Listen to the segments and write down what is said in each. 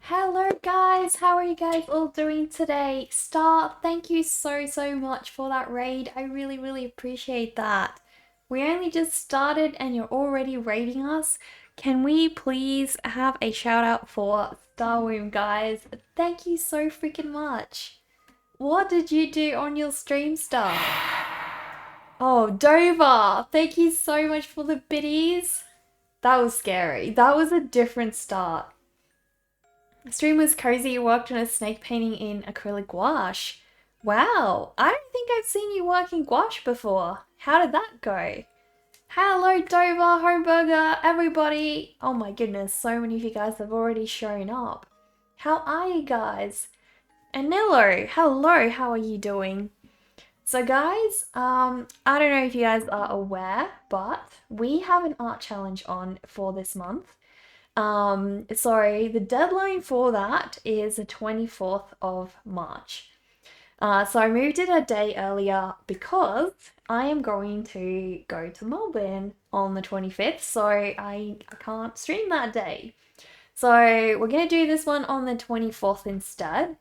Hello guys, how are you guys all doing today? Star, thank you so much for that raid. I really appreciate that. We only just started and you're already raiding us. Can we please have a shout out for Starwomb, guys? Thank you so freaking much. What did you do on your stream, Star? Oh, Dover, thank you so much for the biddies. That was scary. That was a different start. Stream was cozy. You worked on a snake painting in acrylic gouache. Wow, I don't think I've seen you working gouache before. How did that go? Hello, Dover, Homeburger, everybody. Oh my goodness, so many of you guys have already shown up. How are you guys? Anillo, hello, how are you doing? So guys, I don't know if you guys are aware, but we have an art challenge on for this month. So the deadline for that is the 24th of March. So I moved it a day earlier because I am going to go to Melbourne on the 25th, so I can't stream that day. So we're gonna do this one on the 24th instead.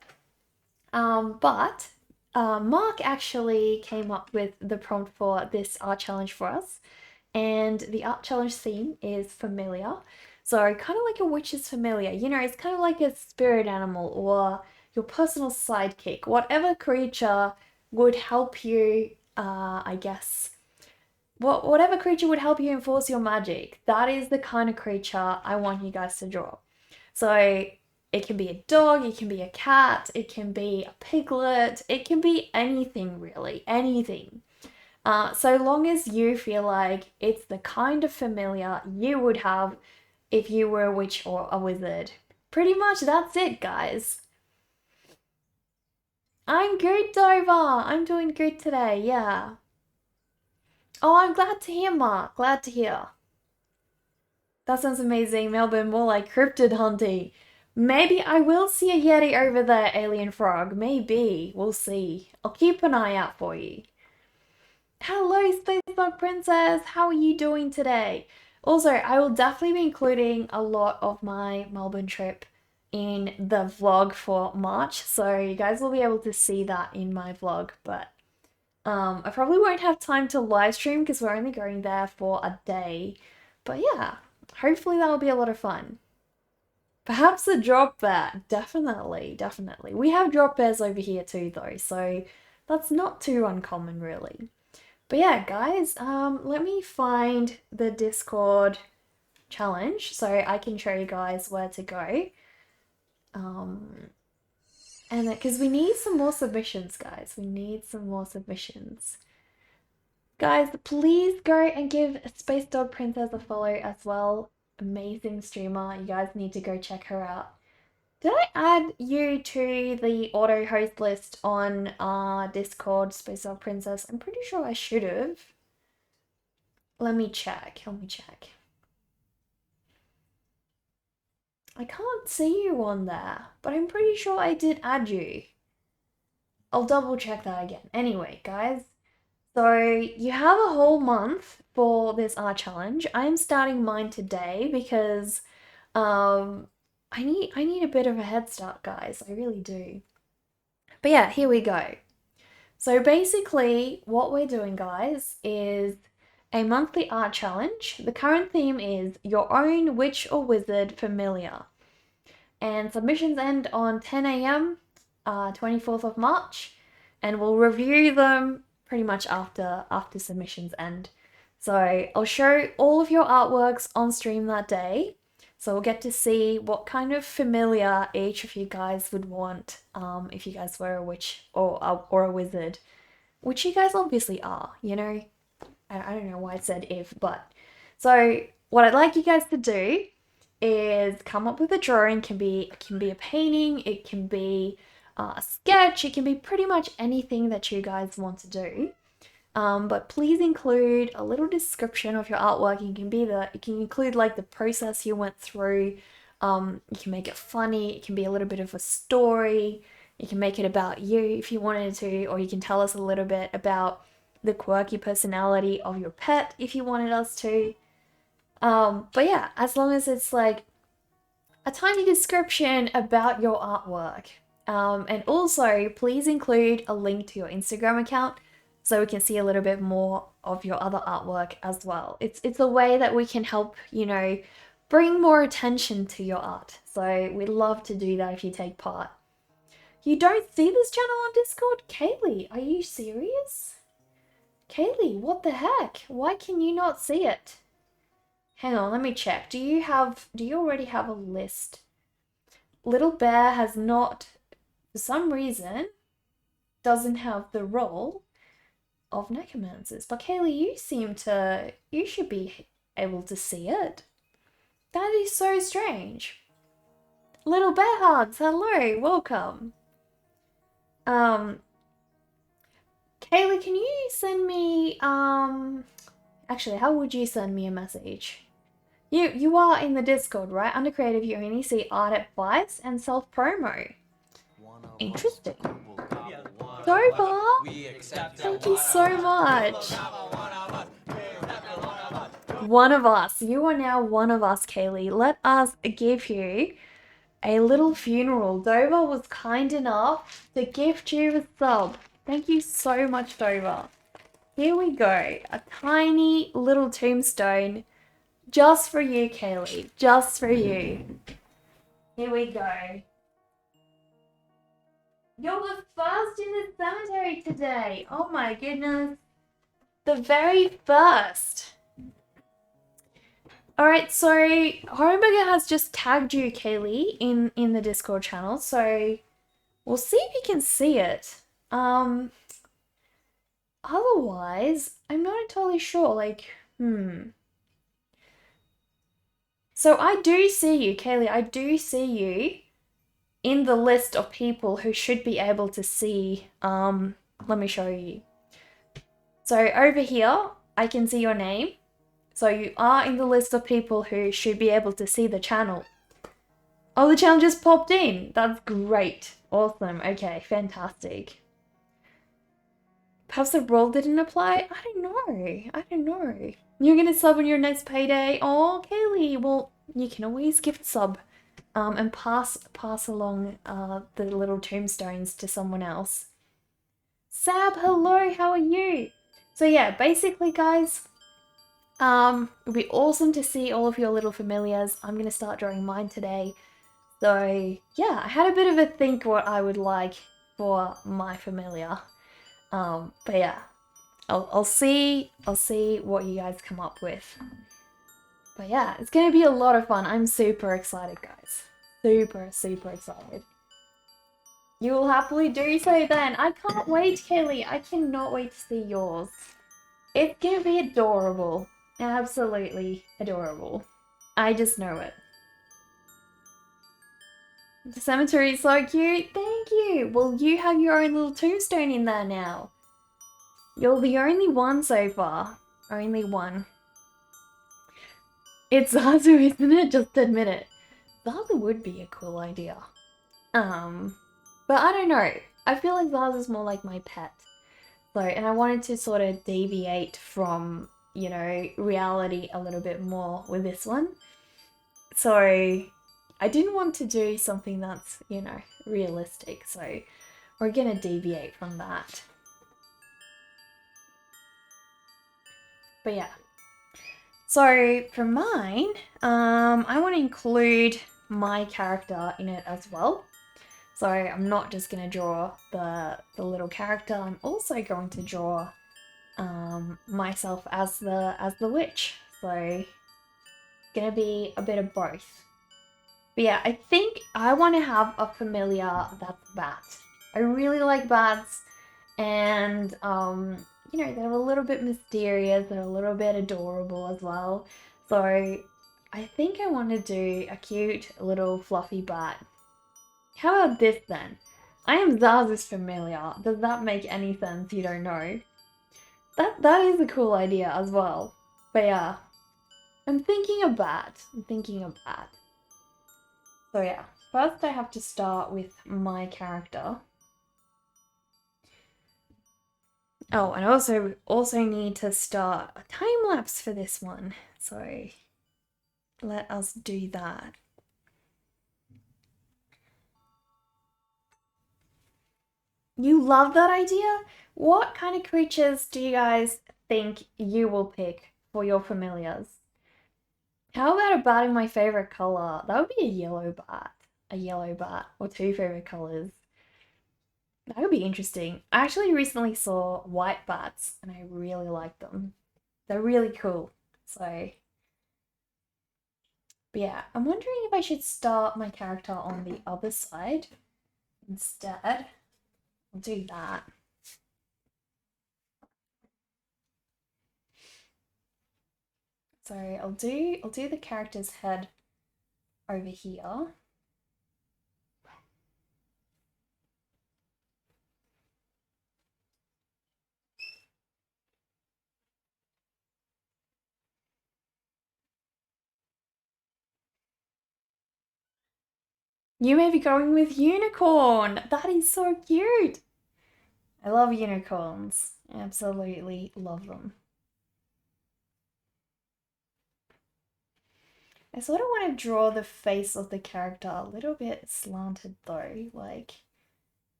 But Mark actually came up with the prompt for this art challenge for us, and the art challenge theme is familiar. So kind of like a witch is familiar, you know, it's kind of like a spirit animal or your personal sidekick, whatever creature would help you, I guess. Whatever creature would help you enforce your magic, that is the kind of creature I want you guys to draw. So it can be a dog, it can be a cat, it can be a piglet, it can be anything really, anything. So long as you feel like it's the kind of familiar you would have if you were a witch or a wizard. Pretty much that's it, guys. I'm good, Dover. I'm doing good today, yeah. Oh, I'm glad to hear, Mark. Glad to hear. That sounds amazing. Melbourne, more like cryptid hunting. Maybe I will see a Yeti over there, Alien Frog. Maybe. We'll see. I'll keep an eye out for you. Hello, Space Dog Princess. How are you doing today? Also, I will definitely be including a lot of my Melbourne trip in the vlog for March, so you guys will be able to see that in my vlog, but I probably won't have time to live stream because we're only going there for a day. But yeah, hopefully that'll be a lot of fun. Perhaps a drop bear. Definitely. We have drop bears over here too though, so that's not too uncommon really. But yeah, guys, let me find the Discord challenge so I can show you guys where to go. And because we need some more submissions, guys. We need some more submissions. Guys, please go and give Space Dog Princess a follow as well. Amazing streamer. You guys need to go check her out. Did I add you to the auto host list on Discord, Space Dog Princess? I'm pretty sure I should have. Let me check. I can't see you on there, but I'm pretty sure I did add you. I'll double check that again. Anyway, guys, so you have a whole month for this art challenge. I am starting mine today because I need a bit of a head start, guys. I really do. But yeah, here we go. So basically, what we're doing, guys, is a monthly art challenge. The current theme is your own witch or wizard familiar. And submissions end on 10 a.m., 24th of March, and we'll review them pretty much after submissions end. So I'll show all of your artworks on stream that day. So we'll get to see what kind of familiar each of you guys would want if you guys were a witch or a wizard, which you guys obviously are, you know. I don't know why I said if, but. So what I'd like you guys to do is come up with a drawing. It can be a painting, it can be a sketch, it can be pretty much anything that you guys want to do. But please include a little description of your artwork. You can include like the process you went through. You can make it funny. It can be a little bit of a story. You can make it about you if you wanted to, or you can tell us a little bit about the quirky personality of your pet if you wanted us to. But yeah, as long as it's like a tiny description about your artwork. And also, please include a link to your Instagram account so we can see a little bit more of your other artwork as well. It's a way that we can help, you know, bring more attention to your art. So we'd love to do that if you take part. You don't see this channel on Discord? Kaylee, are you serious? Kaylee, what the heck? Why can you not see it? Hang on, let me check. Do you already have a list? Little Bear has not, for some reason, doesn't have the role of necromancers. But Kaylee, you should be able to see it. That is so strange. Little Bear Hugs, hello, welcome. Kaylee, can you send me, actually, how would you send me a message? You are in the Discord, right? Under Creative, you only see art advice and self-promo. Interesting. Doba, thank you so much. One of us. You are now one of us, Kaylee. Let us give you a little funeral. Doba was kind enough to gift you a sub. Thank you so much, Doba. Here we go. A tiny little tombstone just for you, Kaylee. Just for you. Here we go. You're the first in the cemetery today. Oh my goodness. The very first. Alright, so Homeburger has just tagged you, Kaylee, in the Discord channel. So we'll see if you can see it. Otherwise, I'm not entirely sure. So I do see you, Kaylee. I do see you in the list of people who should be able to see. Let me show you. So over here, I can see your name. So you are in the list of people who should be able to see the channel. Oh, the channel just popped in. That's great. Awesome. Okay, fantastic. Perhaps the role didn't apply? I don't know. You're gonna sub on your next payday? Oh, Kaylee. Well, you can always gift sub. And pass along the little tombstones to someone else. Sab, hello, how are you? So yeah, basically guys, it'd be awesome to see all of your little familiars. I'm gonna start drawing mine today. So yeah, I had a bit of a think what I would like for my familiar. But yeah, I'll see what you guys come up with. But yeah, it's gonna be a lot of fun. I'm super excited, guys. Super excited. You will happily do so then. I can't wait, Kaylee. I cannot wait to see yours. It's gonna be adorable. Absolutely adorable. I just know it. The cemetery is so cute. Thank you. Well, you have your own little tombstone in there now. You're the only one so far. Only one. It's Zazu, isn't it? Just admit it. Zazu would be a cool idea. But I don't know. I feel like Zazu's more like my pet. So, and I wanted to sort of deviate from, you know, reality a little bit more with this one. So, I didn't want to do something that's, you know, realistic. So, we're gonna deviate from that. But yeah. So for mine, I want to include my character in it as well. So I'm not just going to draw the little character, I'm also going to draw myself as the witch. So it's going to be a bit of both. But yeah, I think I want to have a familiar that's bat. I really like bats, and you know, they're a little bit mysterious, they're a little bit adorable as well. So I think I want to do a cute little fluffy bat. How about this then? I am Zazu's familiar. Does that make any sense? You don't know? That is a cool idea as well. But yeah, I'm thinking a bat. So yeah, first I have to start with my character. Oh, and I also need to start a time lapse for this one. So let us do that. You love that idea? What kind of creatures do you guys think you will pick for your familiars? How about a bat in my favorite color? That would be a yellow bat. A yellow bat, or two favorite colors. That would be interesting. I actually recently saw white bats and I really like them. They're really cool. So, but yeah, I'm wondering if I should start my character on the other side instead. I'll do that. So I'll do the character's head over here. You may be going with unicorn. That is so cute. I love unicorns. Absolutely love them. I sort of want to draw the face of the character a little bit slanted though, like,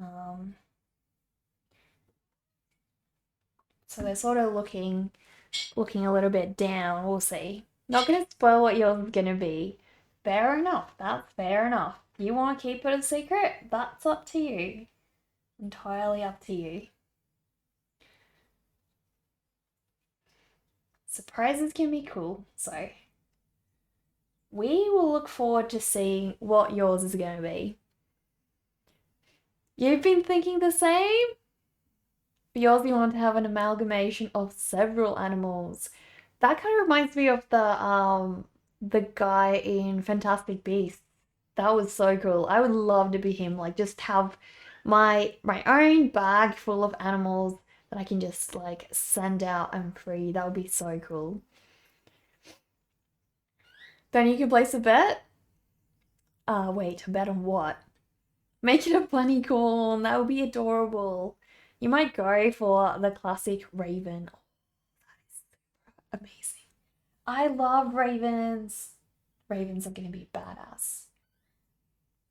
um, so they're sort of looking a little bit down. We'll see. Not gonna spoil what yours is gonna be. Fair enough. That's fair enough. You want to keep it a secret? That's up to you. Entirely up to you. Surprises can be cool, so we will look forward to seeing what yours is going to be. You've been thinking the same? For yours, you want to have an amalgamation of several animals. That kind of reminds me of the guy in Fantastic Beasts. That was so cool. I would love to be him. Like just have my own bag full of animals that I can just like send out and free. That would be so cool. Then you can place a bet. Wait, a bet on what? Make it a bunny corn. That would be adorable. You might go for the classic raven. Oh, that is amazing. I love ravens. Ravens are gonna be badass.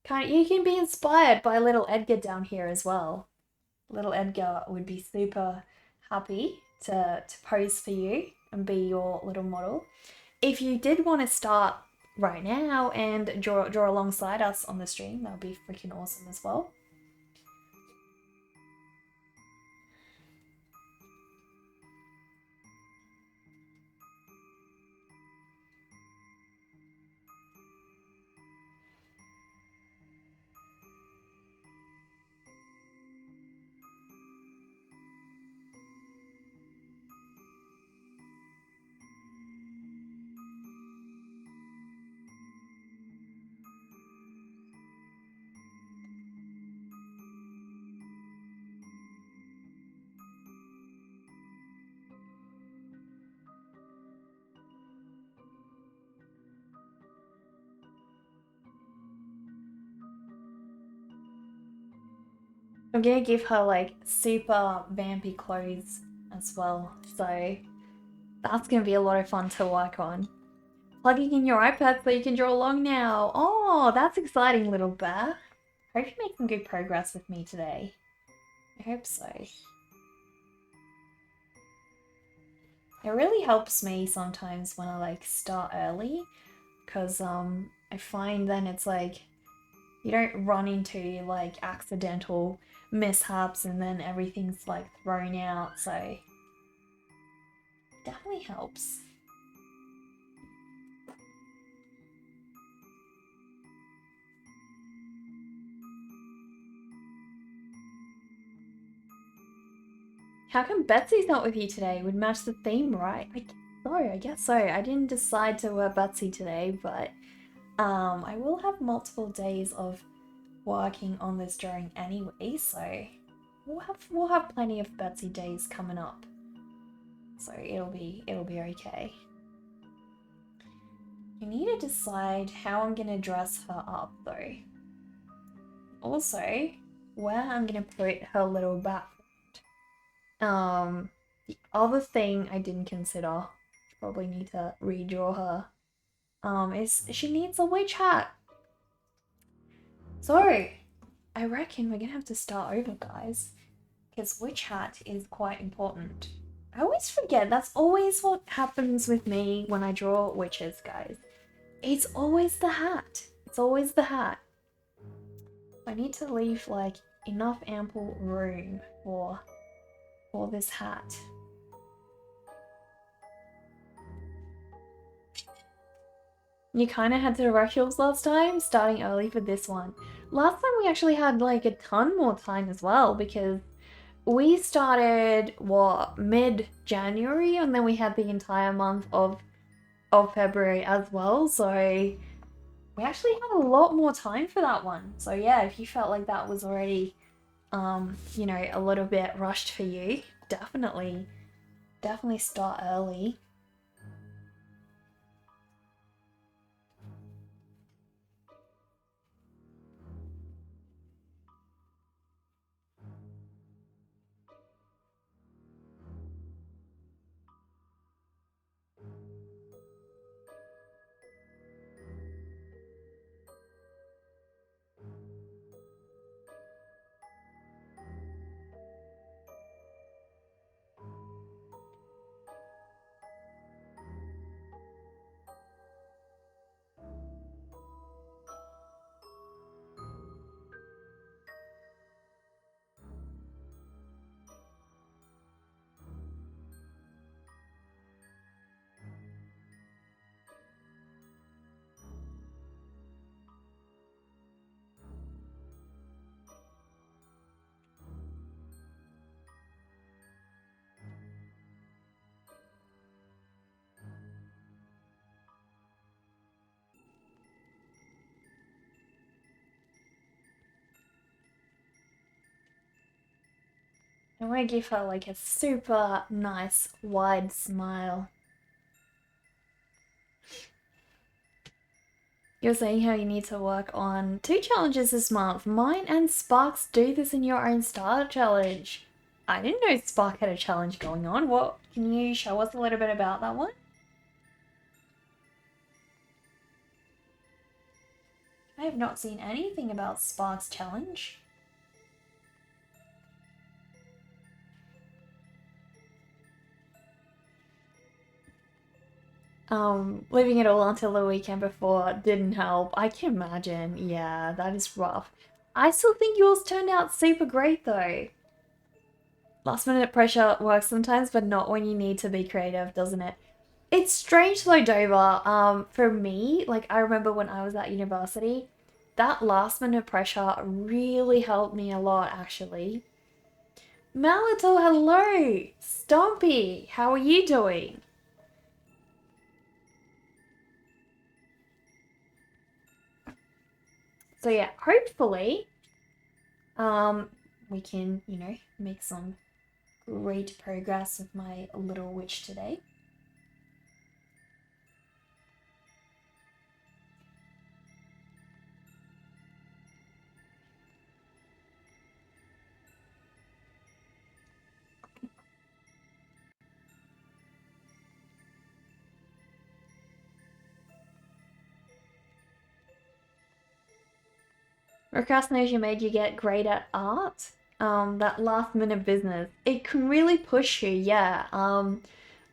You can be inspired by little Edgar down here as well. Little Edgar would be super happy to pose for you and be your little model. If you did want to start right now and draw alongside us on the stream, that would be freaking awesome as well. I'm gonna give her like super vampy clothes as well, so that's gonna be a lot of fun to work on. Plugging in your iPad so you can draw along now. Oh, that's exciting, little bear. Hope you make some good progress with me today. I hope so. It really helps me sometimes when I like start early, because I find then it's like you don't run into like accidental mishaps and then everything's like thrown out, so definitely helps. How come Betsy's not with you today? Would match the theme, right? I guess so. I didn't decide to wear Betsy today, but I will have multiple days of working on this drawing anyway, so we'll have plenty of Betsy days coming up. So it'll be okay. You need to decide how I'm gonna dress her up though. Also, where I'm gonna put her little background. The other thing I didn't consider, probably need to redraw her, is she needs a witch hat. So, I I reckon we're gonna have to start over, guys, because witch hat is quite important. I always forget, that's always what happens with me when I draw witches, guys. It's always the hat. It's always the hat. I need to leave like enough ample room for this hat. You kind of had to rush yours last time, starting early for this one. Last time we actually had like a ton more time as well, because we started, what, mid-January, and then we had the entire month of February as well, so we actually had a lot more time for that one. So yeah, if you felt like that was already, you know, a little bit rushed for you, definitely start early. I want to give her like a super nice wide smile. You're saying how you need to work on 2 challenges this month. Mine and Spark's do this in your own style challenge. I didn't know Spark had a challenge going on. What? Can you show us a little bit about that one? I have not seen anything about Spark's challenge. Leaving it all until the weekend before didn't help. I can imagine. Yeah, that is rough. I still think yours turned out super great though. Last minute pressure works sometimes, but not when you need to be creative, doesn't it? It's strange though, Dover. For me, like I remember when I was at university, that last minute pressure really helped me a lot actually. Malato, hello! Stompy, how are you doing? So yeah, hopefully, we can, you know, make some great progress with my little witch today. Procrastination made you get great at art. That last minute business, it can really push you, yeah.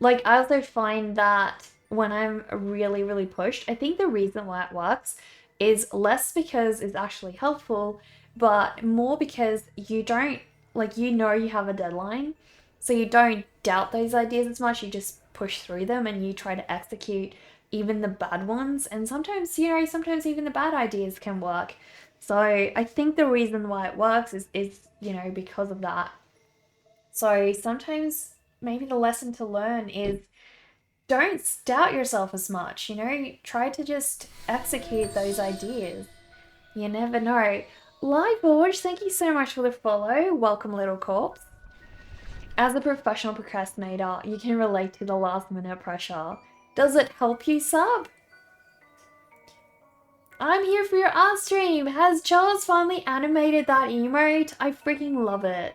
Like I also find that when I'm really, really pushed, I think the reason why it works is less because it's actually helpful, but more because you don't, like, you know, you have a deadline, so you don't doubt those ideas as much, you just push through them and you try to execute even the bad ones. And sometimes, you know, sometimes even the bad ideas can work. So I think the reason why it works is you know, because of that. So sometimes maybe the lesson to learn is don't doubt yourself as much, you know, try to just execute those ideas. You never know. Live Forge, thank you so much for the follow. Welcome, little corpse. As a professional procrastinator, you can relate to the last minute pressure. Does it help you, sub? I'm here for your art stream. Has Charles finally animated that emote? I freaking love it.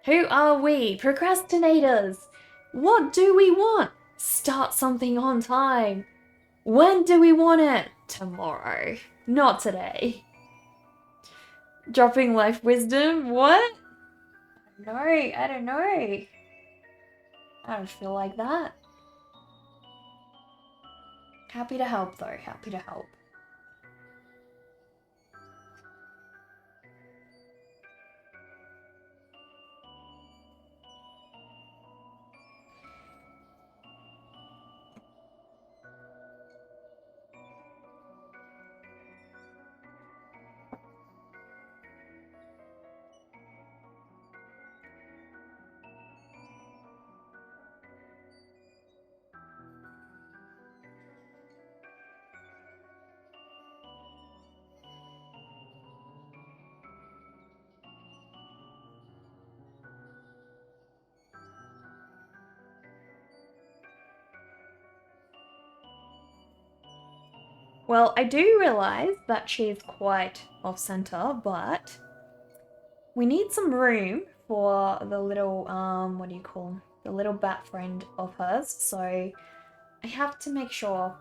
Who are we? Procrastinators. What do we want? Start something on time. When do we want it? Tomorrow. Not today. Dropping life wisdom? What? No, I don't know. I don't feel like that. Happy to help though, happy to help. Well, I do realise that she's quite off-centre, but we need some room for the little, what do you call them? The little bat friend of hers, so I have to make sure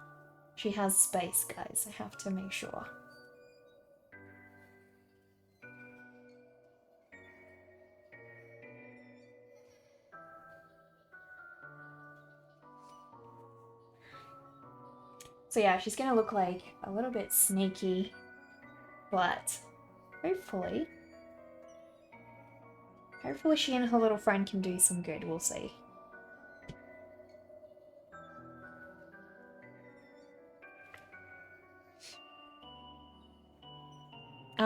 she has space, guys. I have to make sure. So yeah, she's gonna look like a little bit sneaky, but hopefully she and her little friend can do some good, we'll see.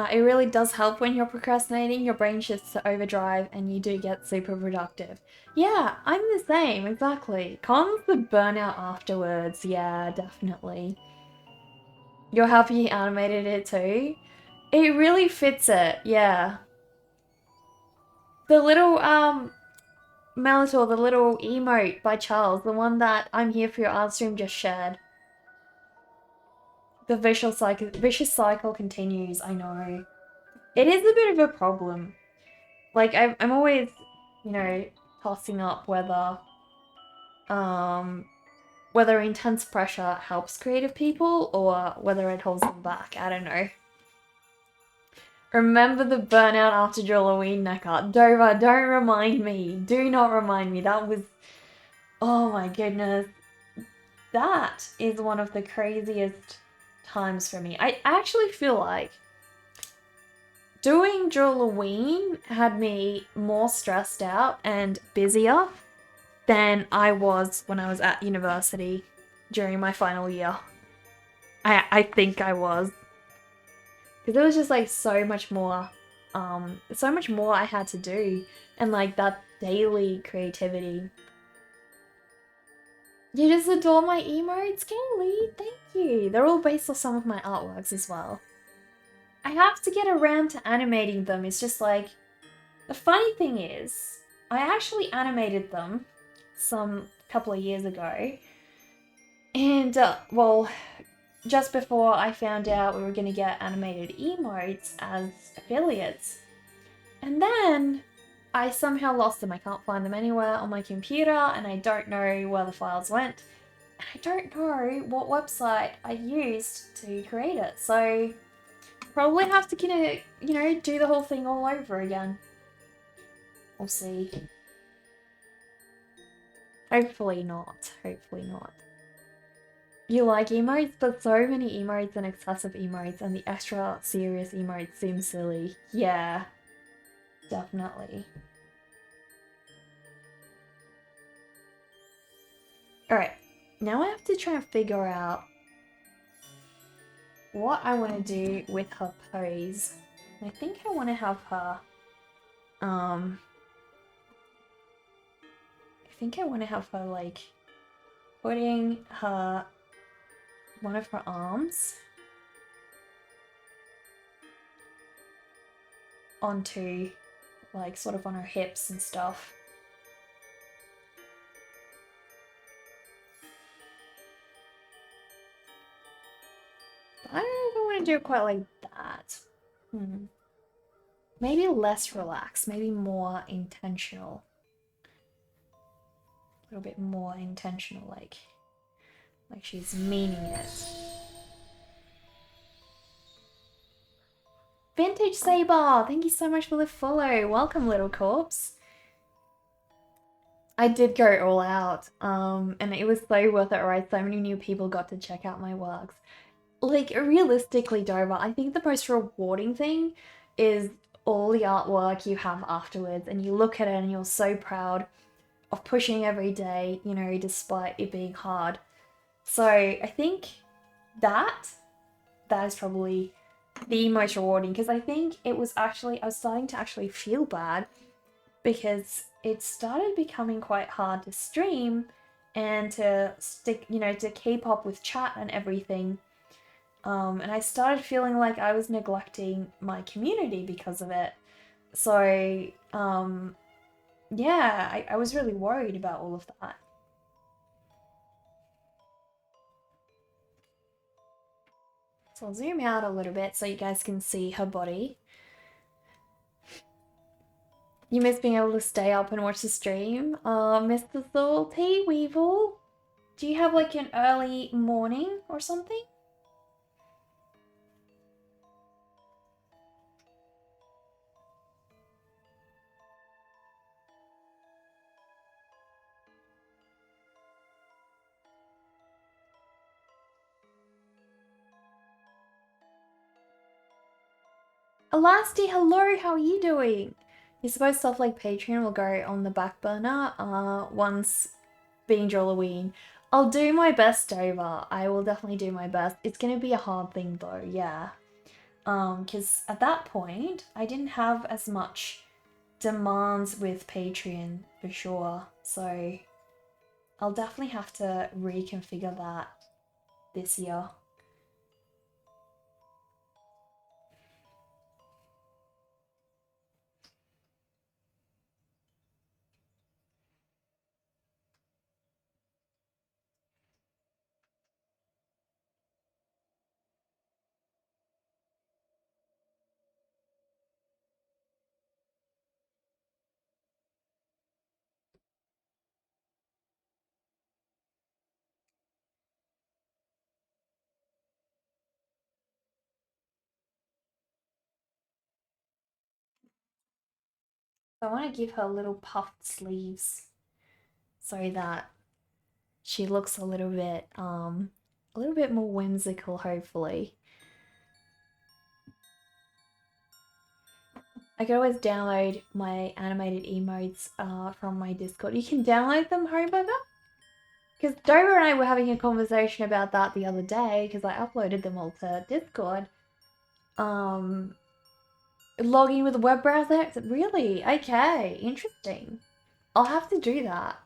It really does help when you're procrastinating, your brain shifts to overdrive and you do get super productive. Yeah, I'm the same, exactly. Comes the burnout afterwards, yeah, definitely. You're happy you animated it too? It really fits it, yeah. The little, Melitor, the little emote by Charles, the one that I'm Here for Your Art Stream just shared. The vicious cycle continues, I know. It is a bit of a problem. Like, I'm always, you know, tossing up whether intense pressure helps creative people or whether it holds them back. I don't know. Remember the burnout after Halloween, Neckart. Dover, don't remind me. Do not remind me. That was... Oh my goodness. That is one of the craziest times for me. I actually feel like doing Halloween had me more stressed out and busier than I was when I was at university during my final year. I think I was. Because there was just like so much more I had to do. And like that daily creativity. You just adore my emotes, Kaylee. Thank you. They're all based off some of my artworks as well. I have to get around to animating them. It's just like, the funny thing is, I actually animated them some couple of years ago. And, well, just before I found out we were going to get animated emotes as affiliates. And then I somehow lost them. I can't find them anywhere on my computer and I don't know where the files went. I don't know what website I used to create it. So probably have to, you know, do the whole thing all over again. We'll see. Hopefully not. Hopefully not. You like emotes, but so many emotes and excessive emotes and the extra serious emotes seem silly. Yeah, definitely. Alright, now I have to try and figure out what I want to do with her pose. I think I want to have her, I think I want to have her, like, putting her, one of her arms onto, like, sort of on her hips and stuff. But I don't know if I want to do it quite like that. Maybe less relaxed, maybe more intentional. A little bit more intentional, like she's meaning it. Vintage Saber, thank you so much for the follow. Welcome, little corpse. I did go all out, and it was so worth it, right? So many new people got to check out my works. Like, realistically, Dover, I think the most rewarding thing is all the artwork you have afterwards, and you look at it and you're so proud of pushing every day, you know, despite it being hard. So I think that is probably the most rewarding, because I think it was actually, I was starting to actually feel bad because it started becoming quite hard to stream and to stick, you know, to keep up with chat and everything. And I started feeling like I was neglecting my community because of it. So, yeah, I was really worried about all of that. So I'll zoom out a little bit so you guys can see her body. You miss being able to stay up and watch the stream? Mr. Salty Weevil, do you have like an early morning or something? Elasti, hello, how are you doing? You're supposed stuff like Patreon will go on the back burner once being Halloween. I'll do my best, Dover. I will definitely do my best. It's gonna be a hard thing though, yeah. Because at that point, I didn't have as much demands with Patreon for sure. So I'll definitely have to reconfigure that this year. So I want to give her little puffed sleeves so that she looks a little bit more whimsical, hopefully. I could always download my animated emotes from my Discord. You can download them, Homeburger? Because Dover and I were having a conversation about that the other day because I uploaded them all to Discord. Logging with a web browser? Really? Okay, interesting. I'll have to do that.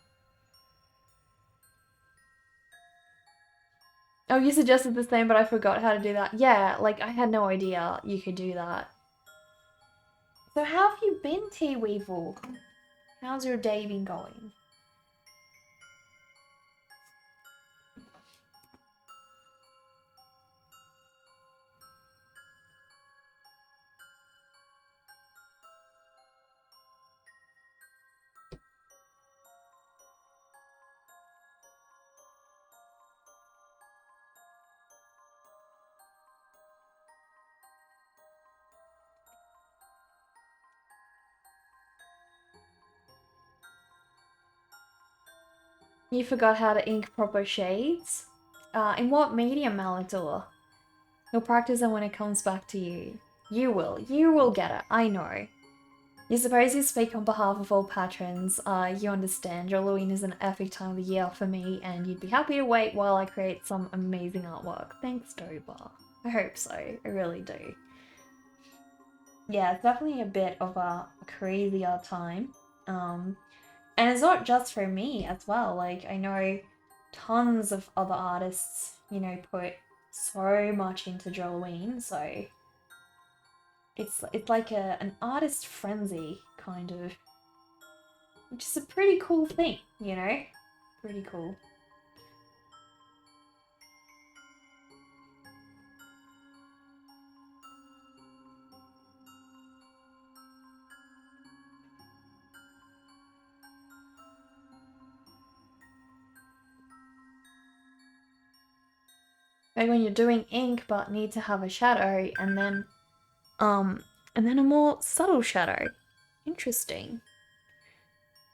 Oh, you suggested the same, but I forgot how to do that. Yeah, like, I had no idea you could do that. So how have you been, T-Weevil? How's your day been going? You forgot how to ink proper shades? In what medium, Malador? You'll practice it when it comes back to you. You will get it, I know. You suppose you speak on behalf of all patrons. You understand Halloween is an epic time of the year for me, and you'd be happy to wait while I create some amazing artwork. Thanks, Doba. I hope so, I really do. Yeah, it's definitely a bit of a crazier time. And it's not just for me as well. Like, I know tons of other artists, you know, put so much into Halloween, so it's like an artist frenzy, kind of. Which is a pretty cool thing, you know? Pretty cool. Like when you're doing ink but need to have a shadow and then And then a more subtle shadow. Interesting.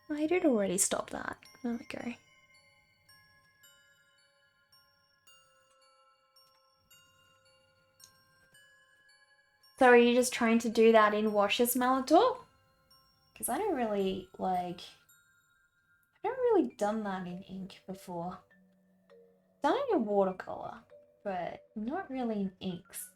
I did already stop that. There we go. So are you just trying to do that in washes, Malator? Because I don't really, like... I've never really done that in ink before. Done it in watercolor, but not really in inks.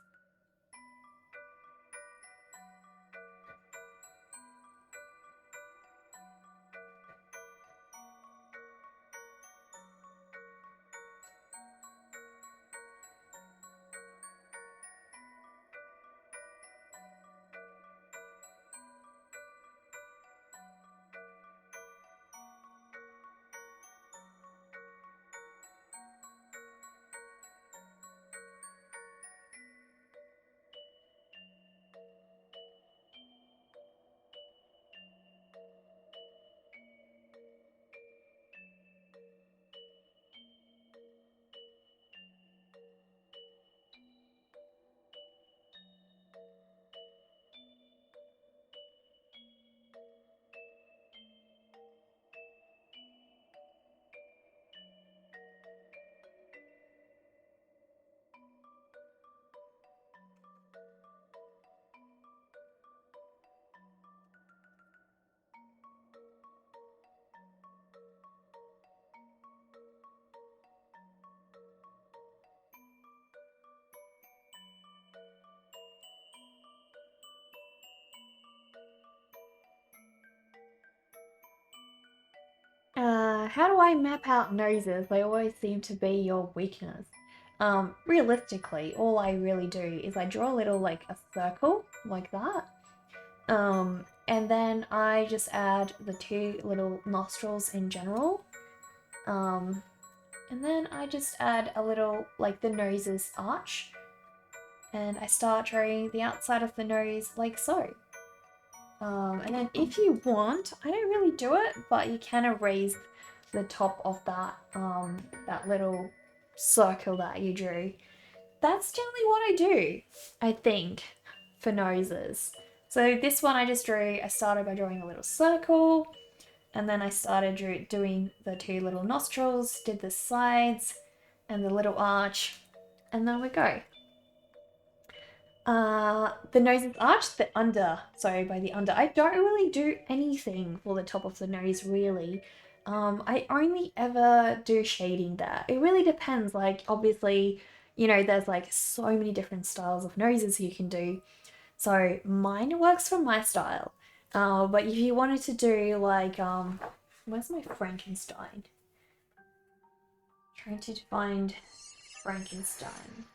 How do I map out noses? They always seem to be your weakness. Realistically, all I really do is I draw a little, like, a circle, like that. And then I just add the two little nostrils in general. And then I just add a little, like, the nose's arch. And I start drawing the outside of the nose like so. And then if you want, I don't really do it, but you can erase the top of that little circle that you drew. That's generally what I do, I think, for noses. So this one I just drew, I started by drawing a little circle, and then I started doing the two little nostrils, did the sides, and the little arch, and there we go. The nose is arched, the under, sorry, by the under. I don't really do anything for the top of the nose, really. I only ever do shading there. It really depends, like, obviously, you know, there's like so many different styles of noses you can do. So mine works for my style. But if you wanted to do like, where's my Frankenstein? Trying to find Frankenstein.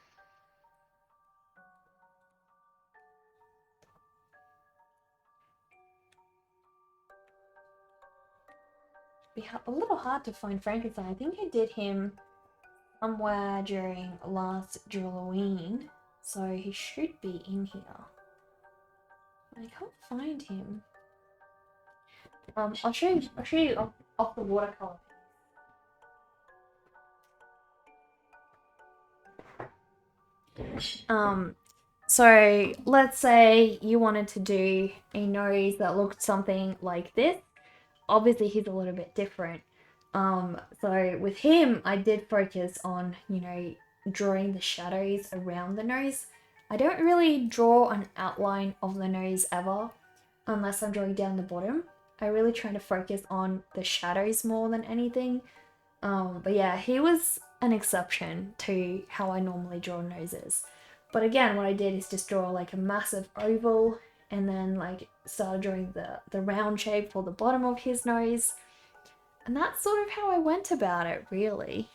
Be a little hard to find Frankenstein. I think I did him somewhere during last Halloween, so he should be in here. I can't find him. I'll show you off the watercolor. So let's say you wanted to do a nose that looked something like this. Obviously he's a little bit different. So with him, I did focus on, you know, drawing the shadows around the nose. I don't really draw an outline of the nose ever, unless I'm drawing down the bottom. I really try to focus on the shadows more than anything. But yeah, he was an exception to how I normally draw noses. But again, what I did is just draw like a massive oval and then like started drawing the round shape for the bottom of his nose. And that's sort of how I went about it, really.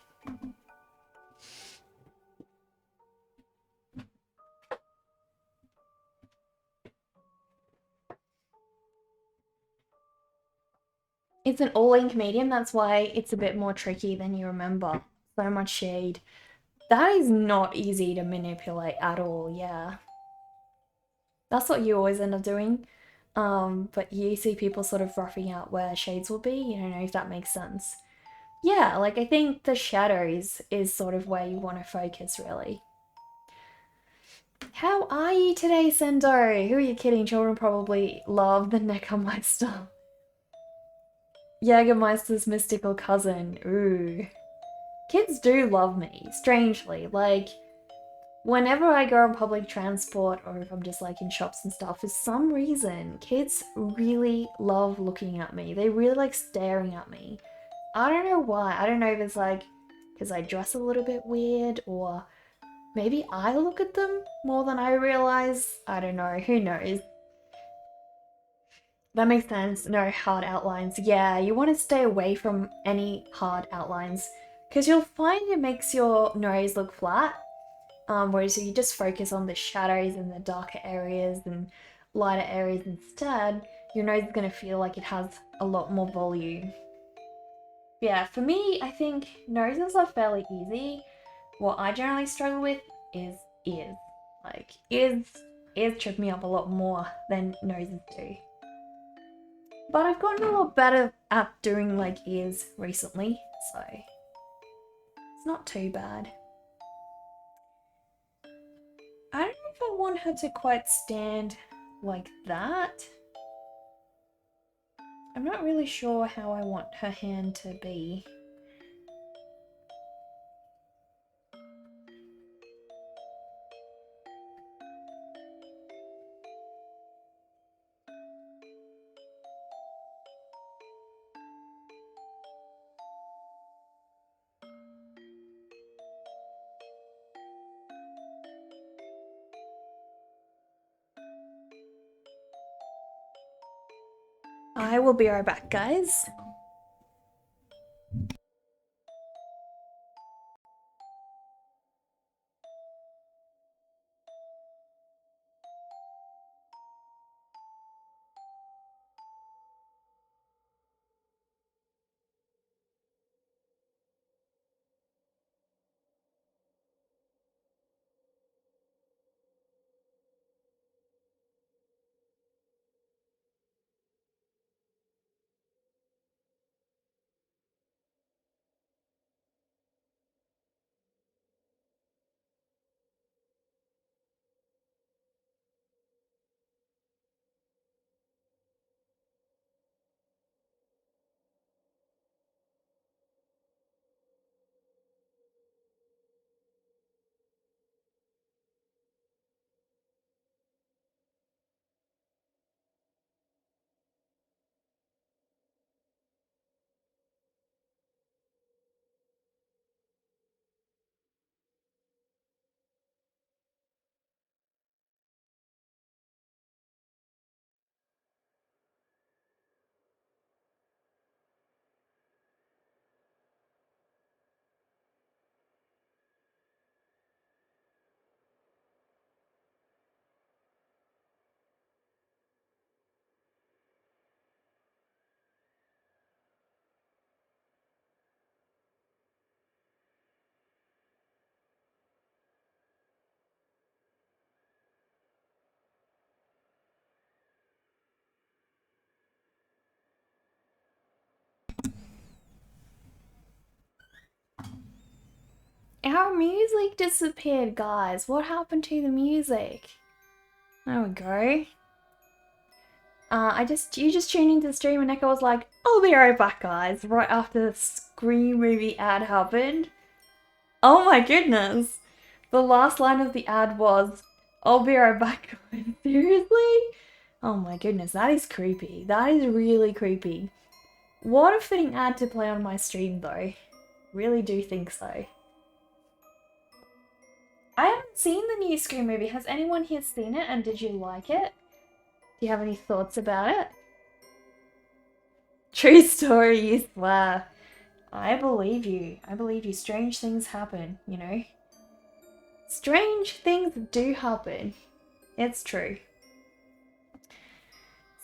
It's an all-ink medium, that's why it's a bit more tricky than you remember. So much shade. That is not easy to manipulate at all, yeah. That's what you always end up doing. But you see people sort of roughing out where shades will be. You don't know if that makes sense. Yeah, like I think the shadows is sort of where you want to focus, really. How are you today, Sendo? Who are you kidding? Children probably love the Neckermeister. Jägermeister's mystical cousin. Ooh. Kids do love me, strangely. Like, whenever I go on public transport or if I'm just like in shops and stuff, for some reason, kids really love looking at me. They really like staring at me. I don't know why. I don't know if it's like because I dress a little bit weird or maybe I look at them more than I realize. I don't know. Who knows? That makes sense. No hard outlines. Yeah, you want to stay away from any hard outlines because you'll find it makes your nose look flat. Whereas if you just focus on the shadows and the darker areas and lighter areas instead, your nose is going to feel like it has a lot more volume. Yeah, for me, I think noses are fairly easy. What I generally struggle with is ears. Like, ears trip me up a lot more than noses do. But I've gotten a lot better at doing like ears recently, so it's not too bad. I don't know if I want her to quite stand like that. I'm not really sure how I want her hand to be. I will be right back, guys. Our music disappeared, guys. What happened to the music? There we go. You just tuned into the stream and Neko was like, I'll be right back, guys, right after the Scream movie ad happened. Oh my goodness. The last line of the ad was, I'll be right back, guys. Seriously? Oh my goodness, that is creepy. That is really creepy. What a fitting ad to play on my stream, though. Really do think so. I haven't seen the new Scream movie. Has anyone here seen it, and did you like it? Do you have any thoughts about it? True story, you swear. I believe you. I believe you. Strange things happen, you know? Strange things do happen. It's true.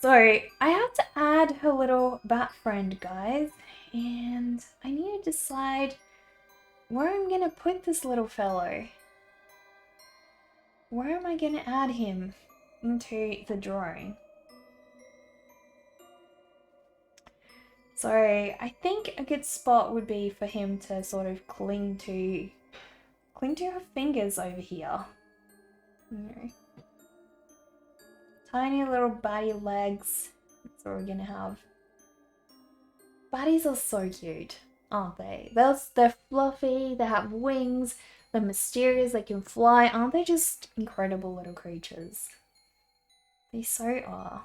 So, I have to add her little bat friend, guys. And I need to decide where I'm gonna put this little fellow. Where am I gonna add him into the drawing? So I think a good spot would be for him to sort of cling to her fingers over here. You know, tiny little batty legs. That's what we're gonna have. Baddies are so cute, aren't they? They're fluffy, they have wings, they're mysterious, they can fly. Aren't they just incredible little creatures? They so are.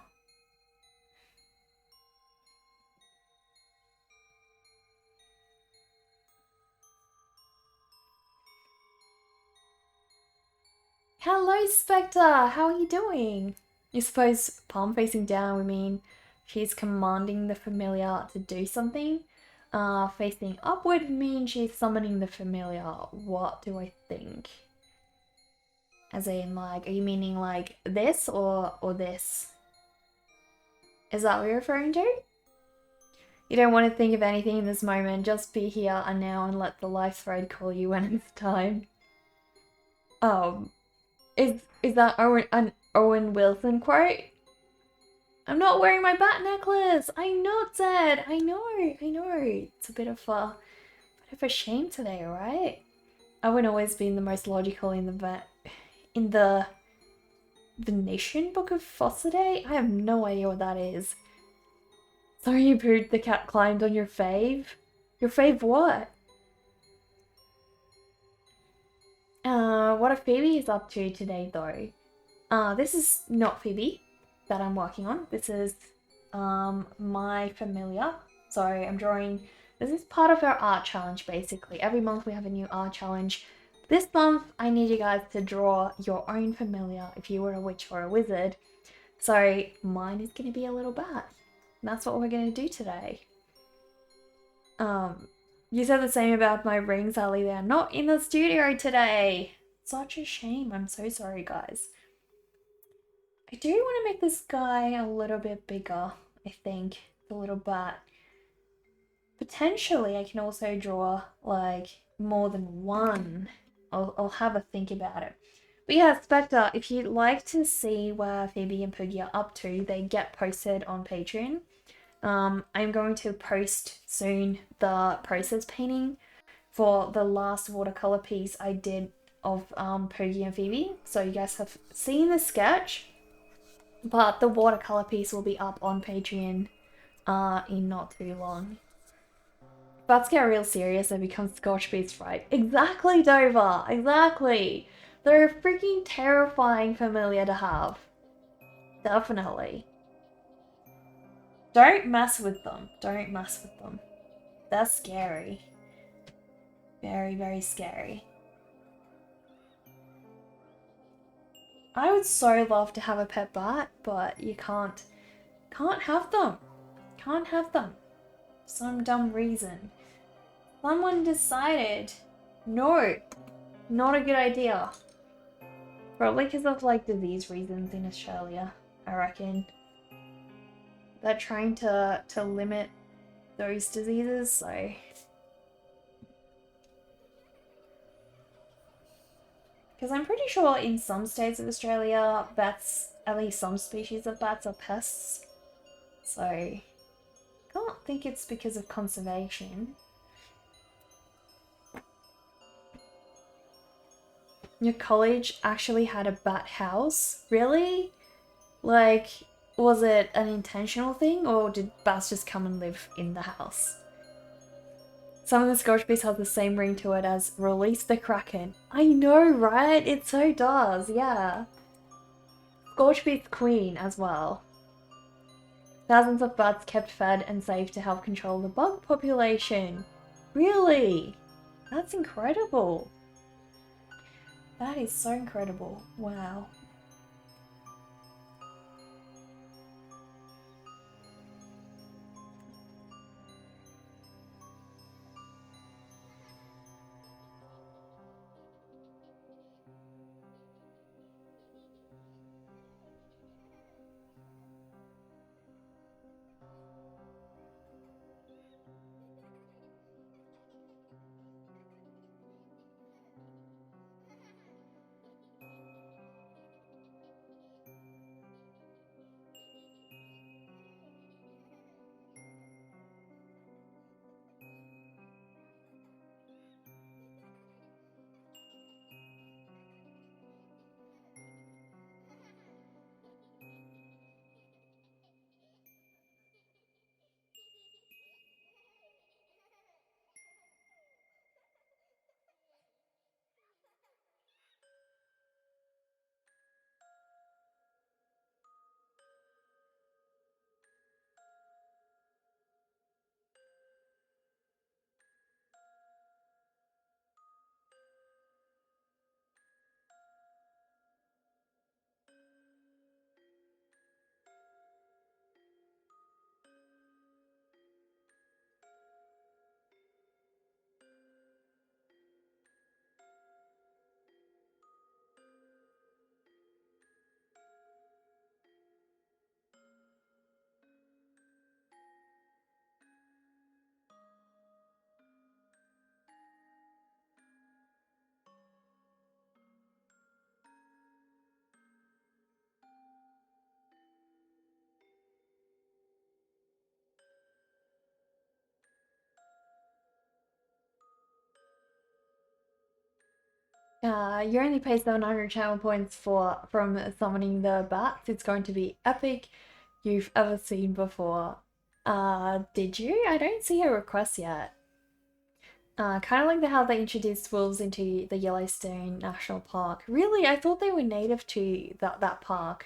Hello, Spectre! How are you doing? You suppose palm facing down would mean she's commanding the familiar to do something? Facing upward means she's summoning the familiar. What do I think? As in, like, are you meaning like this or this? Is that what you're referring to? You don't want to think of anything in this moment. Just be here and now and let the life thread call you when it's time. Is that an Owen Wilson quote? I'm not wearing my bat necklace. I'm not dead. I know. It's a bit of a shame today, right? I would always been the most logical in the Venetian Book of Fossaday. I have no idea what that is. Sorry you pooed the cat climbed on your fave. Your fave what? What are Phoebe is up to today though? This is not Phoebe that I'm working on. This is my familiar. So I'm drawing. This is part of our art challenge basically. Every month we have a new art challenge. This month I need you guys to draw your own familiar if you were a witch or a wizard. So mine is gonna be a little bat. And that's what we're gonna do today. You said the same about my rings, Ali. They're not in the studio today. Such a shame. I'm so sorry, guys. I do want to make this guy a little bit bigger, I think. The little bat. Potentially, I can also draw, like, more than one. I'll have a think about it. But yeah, Spectre, if you'd like to see where Phoebe and Poogie are up to, they get posted on Patreon. I'm going to post soon the process painting for the last watercolor piece I did of Poogie and Phoebe. So you guys have seen the sketch, but the watercolor piece will be up on Patreon in not too long. Bats get real serious and become Scotch beast, right? Exactly, Dover! Exactly! They're a freaking terrifying familiar to have. Definitely. Don't mess with them. Don't mess with them. They're scary. Very, very scary. I would so love to have a pet bat, but you can't have them. Can't have them. Some dumb reason. Someone decided, no, not a good idea. Probably because of like disease reasons in Australia, I reckon. They're trying to limit those diseases, so. Because I'm pretty sure in some states of Australia, bats, at least some species of bats, are pests. So, I can't think it's because of conservation. Your college actually had a bat house? Really? Like, was it an intentional thing, or did bats just come and live in the house? Some of the Scotch beast has the same ring to it as Release the Kraken. I know, right? It so does, yeah. Scotch beast queen as well. Thousands of bats kept fed and safe to help control the bug population. Really? That's incredible. That is so incredible. Wow. You only pay 700 channel points for from summoning the bats. It's going to be epic you've ever seen before. Did you? I don't see a request yet. Kind of like how they introduced wolves into the Yellowstone National Park. Really, I thought they were native to that park.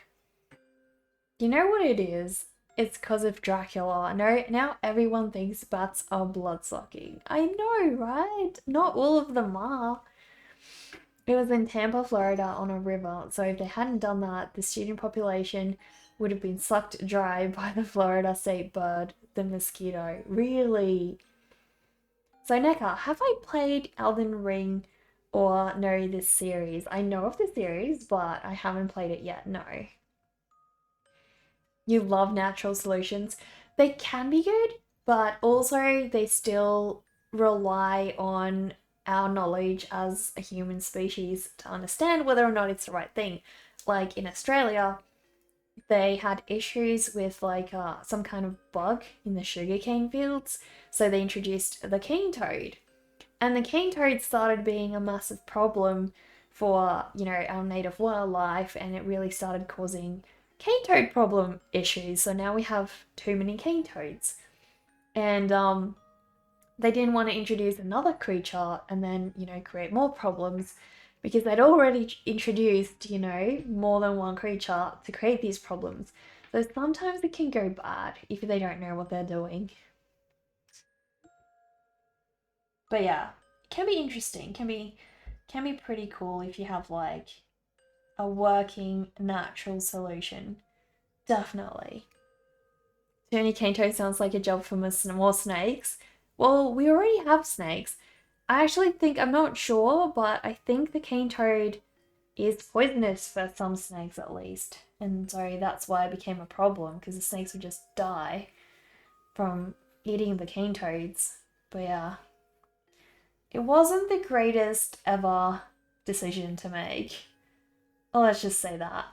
You know what it is? It's because of Dracula. No, now everyone thinks bats are blood-sucking. I know, right? Not all of them are. It was in Tampa, Florida, on a river. So if they hadn't done that, the student population would have been sucked dry by the Florida state bird, the mosquito. Really? So, Neka, have I played Elden Ring or know this series? I know of the series, but I haven't played it yet. No. You love natural solutions. They can be good, but also they still rely on our knowledge as a human species to understand whether or not it's the right thing. Like in Australia, they had issues with like some kind of bug in the sugarcane fields, so they introduced the cane toad. And the cane toad started being a massive problem for, our native wildlife, and it really started causing cane toad problem issues. So now we have too many cane toads. And they didn't want to introduce another creature and then, create more problems because they'd already introduced, more than one creature to create these problems. So sometimes it can go bad if they don't know what they're doing. But yeah, it can be interesting. Can be pretty cool if you have like a working natural solution. Definitely. Tony Kanto sounds like a job for more snakes. Well, we already have snakes. I actually think, I'm not sure, but I think the cane toad is poisonous for some snakes at least. And so that's why it became a problem because the snakes would just die from eating the cane toads. But yeah, it wasn't the greatest ever decision to make. Well, let's just say that.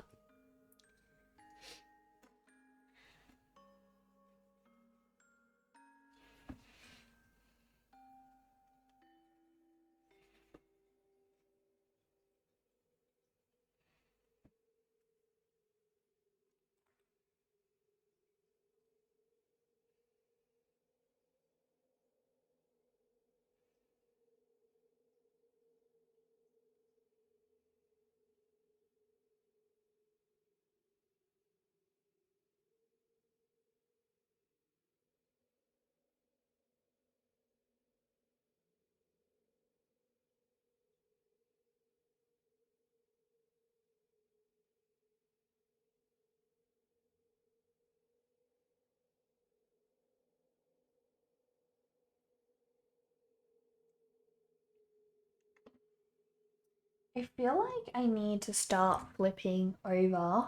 I feel like I need to start flipping over.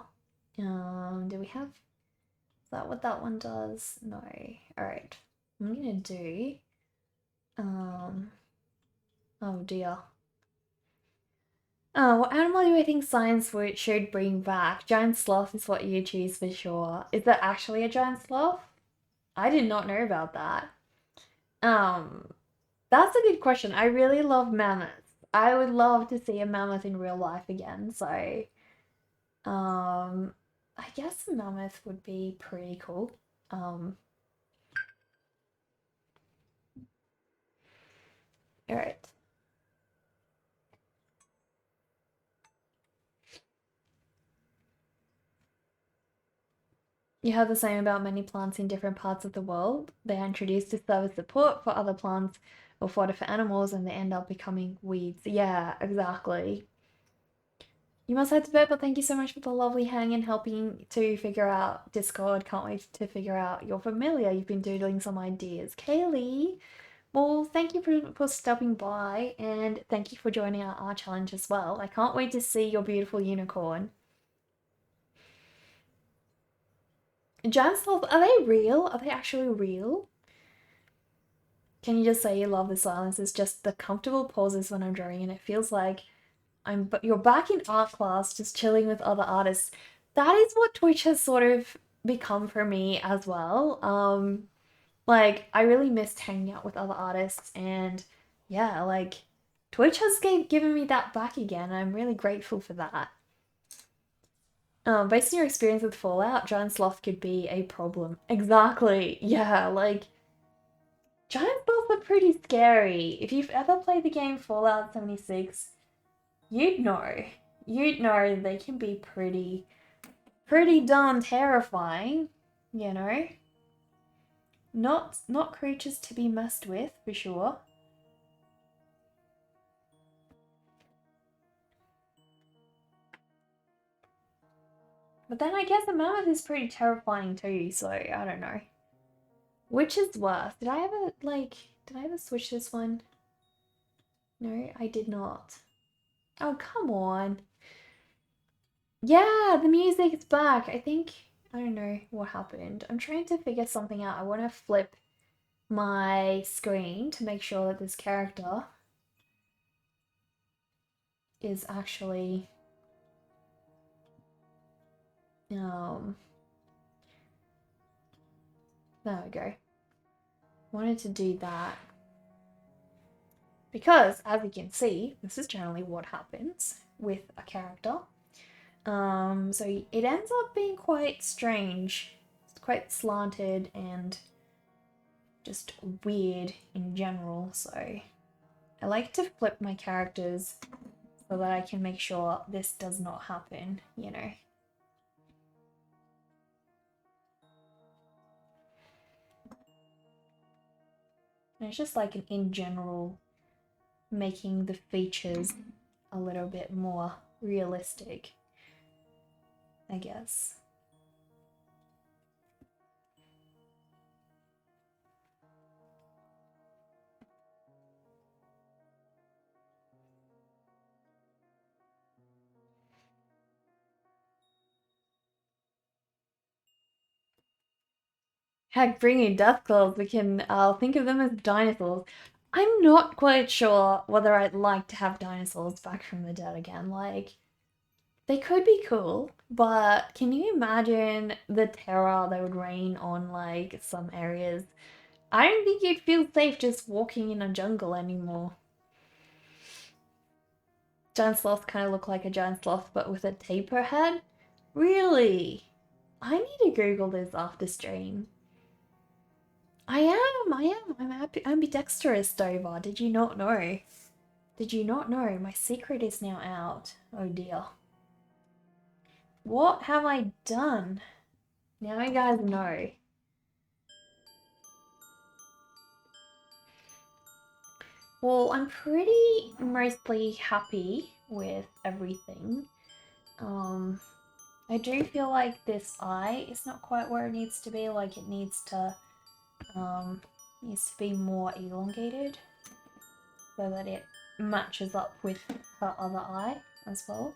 Do we have, is that what that one does? No. Alright. I'm gonna do, um, oh dear. Oh, what animal do I think science should bring back? Giant sloth is what you choose for sure. Is that actually a giant sloth? I did not know about that. Um, that's a good question. I really love mammoths. I would love to see a mammoth in real life again, so Um, I guess a mammoth would be pretty cool. Um, all right. You have the same about many plants in different parts of the world. They are introduced to serve as support for other plants or fodder for animals, and they end up becoming weeds. Yeah, exactly. You must head to bed, but thank you so much for the lovely hang and helping to figure out Discord. Can't wait to figure out your familiar. You've been doodling some ideas. Kaylee, well, thank you for stopping by and thank you for joining our art challenge as well. I can't wait to see your beautiful unicorn. Giant sloth, are they real? Are they actually real? Can you just say you love the silence? It's just the comfortable pauses when I'm drawing and it feels like but you're back in art class just chilling with other artists. That is what Twitch has sort of become for me as well. Like I really missed hanging out with other artists and yeah, like Twitch has given me that back again. I'm really grateful for that. Based on your experience with Fallout, giant sloth could be a problem. Exactly. Yeah, like giant sloths are pretty scary. If you've ever played the game Fallout 76, you'd know. You'd know they can be pretty darn terrifying, you know. Not creatures to be messed with, for sure. But then I guess a mammoth is pretty terrifying too, so I don't know. Which is worse? Did I ever switch this one? No, I did not. Oh, come on. Yeah, the music is back. I don't know what happened. I'm trying to figure something out. I want to flip my screen to make sure that this character is actually there we go. Wanted to do that because, as you can see, this is generally what happens with a character. So it ends up being quite strange. It's quite slanted and just weird in general, so I like to flip my characters so that I can make sure this does not happen, you know. And it's just like in general making the features a little bit more realistic, I guess. Heck, bring in death claws, we can think of them as dinosaurs. I'm not quite sure whether I'd like to have dinosaurs back from the dead again. Like, they could be cool, but can you imagine the terror that would reign on, like, some areas? I don't think you'd feel safe just walking in a jungle anymore. Giant sloths kind of look like a giant sloth, but with a taper head? Really? I need to Google this after stream. I am. I'm ambidextrous, Dover. Did you not know? Did you not know? My secret is now out. Oh dear. What have I done? Now you guys know. Well, I'm pretty mostly happy with everything. I do feel like this eye is not quite where it needs to be. Like it needs to be more elongated so that it matches up with her other eye as well.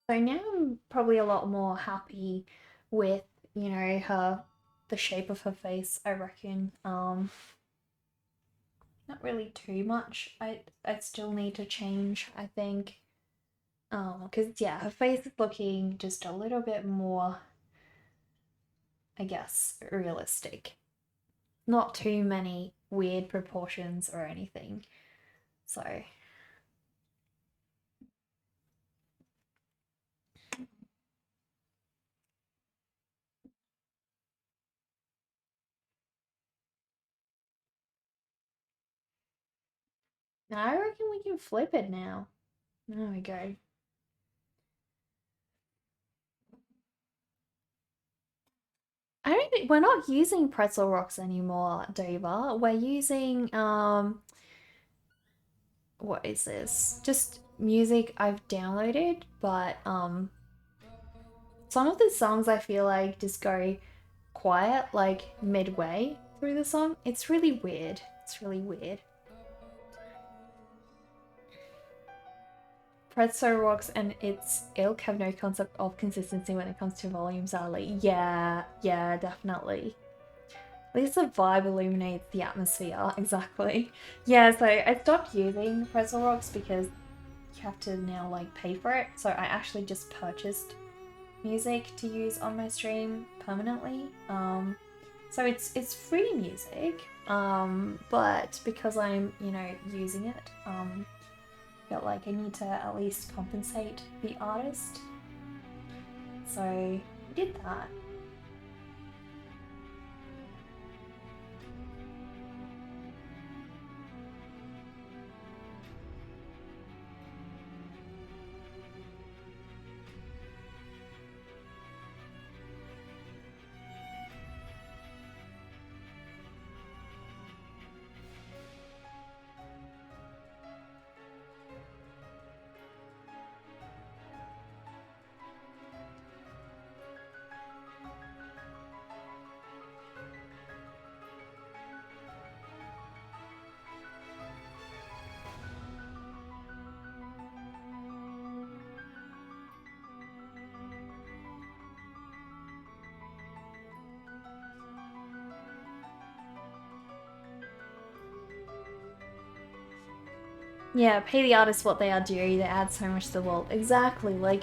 So now I'm probably a lot more happy with, the shape of her face, I reckon. Not really too much. I still need to change, I think. Because yeah, her face is looking just a little bit more, I guess, realistic. Not too many weird proportions or anything. So I reckon we can flip it now. There we go. I don't think we're not using pretzel rocks anymore, Dova. We're using what is this? Just music I've downloaded, but some of the songs I feel like just go quiet like midway through the song. It's really weird. It's really weird. Pretzel rocks and its ilk have no concept of consistency when it comes to volumes, Ali. Yeah, yeah, definitely. At least the vibe illuminates the atmosphere, exactly. Yeah, so I stopped using pretzel rocks because you have to now like pay for it. So I actually just purchased music to use on my stream permanently. So it's free music, but because I'm using it, felt like I need to at least compensate the artist. So I did that. Yeah, pay the artist what they are due. They add so much to the world. Exactly. Like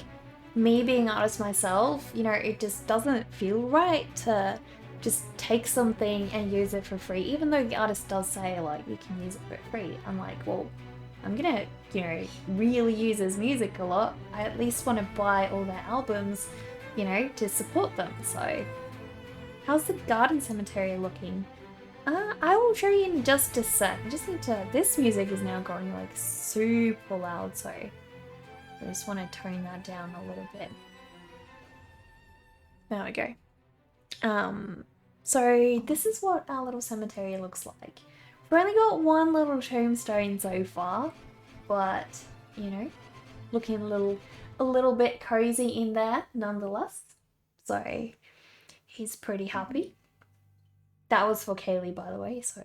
me being an artist myself, it just doesn't feel right to just take something and use it for free. Even though the artist does say like you can use it for free. I'm like, well, I'm gonna, really use his music a lot. I at least want to buy all their albums, to support them. So how's the garden cemetery looking? I will show you in just a sec. I just need to. This music is now going like super loud, so I just want to tone that down a little bit. There we go. So this is what our little cemetery looks like. We've only got one little tombstone so far, but looking a little bit cozy in there nonetheless. So he's pretty happy. That was for Kaylee, by the way. So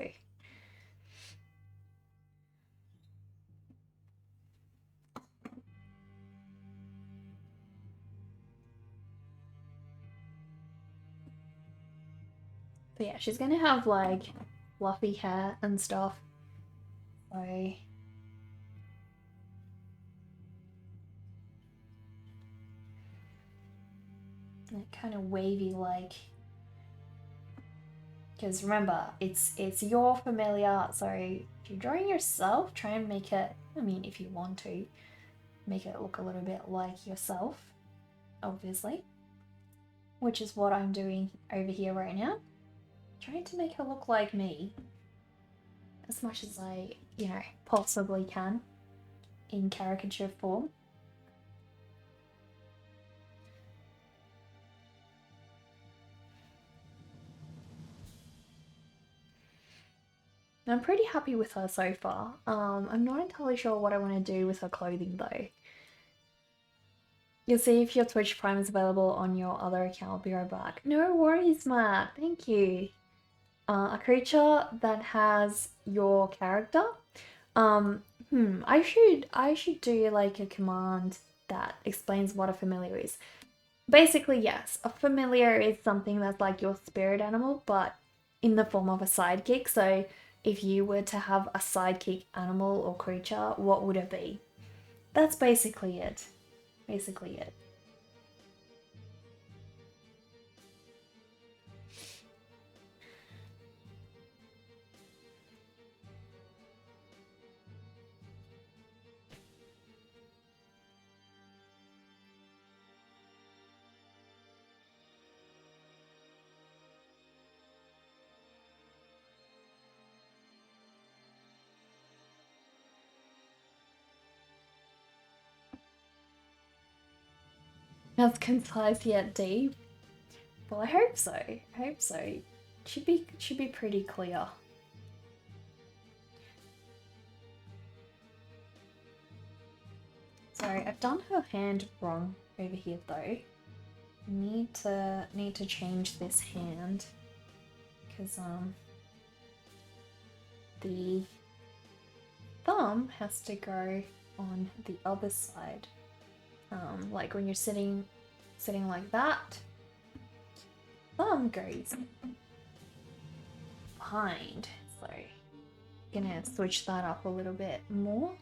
yeah, she's gonna have like fluffy hair and stuff. So kind of wavy like, because remember it's your familiar, so if you're drawing yourself, try and make it, I mean, if you want to make it look a little bit like yourself, obviously, which is what I'm doing over here right now, trying to make her look like me as much as I possibly can in caricature form. I'm pretty happy with her so far. I'm not entirely sure what I want to do with her clothing though. You'll see if your Twitch Prime is available on your other account. I'll be right back. No worries, Matt. Thank you. A creature that has your character. I should do like a command that explains what a familiar is. Basically, yes, a familiar is something that's like your spirit animal, but in the form of a sidekick. So if you were to have a sidekick animal or creature, what would it be? That's basically it. Basically it. As concise yet deep. Well, I hope so. I hope so. Should be pretty clear. Sorry, I've done her hand wrong over here though. Need to change this hand because the thumb has to go on the other side. Like when you're sitting like that, thumb goes behind. So gonna switch that up a little bit more.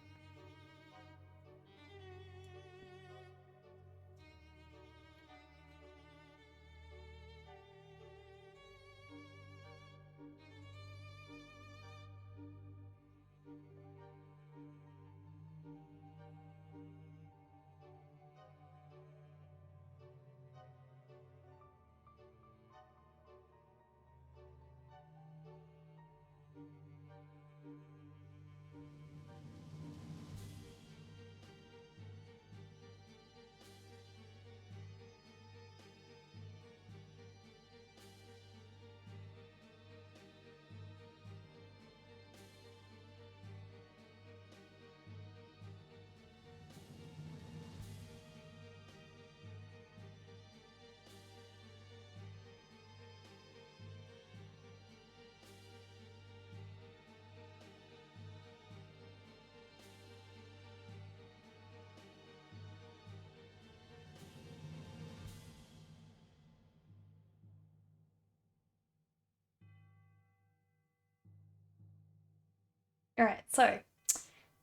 Alright, so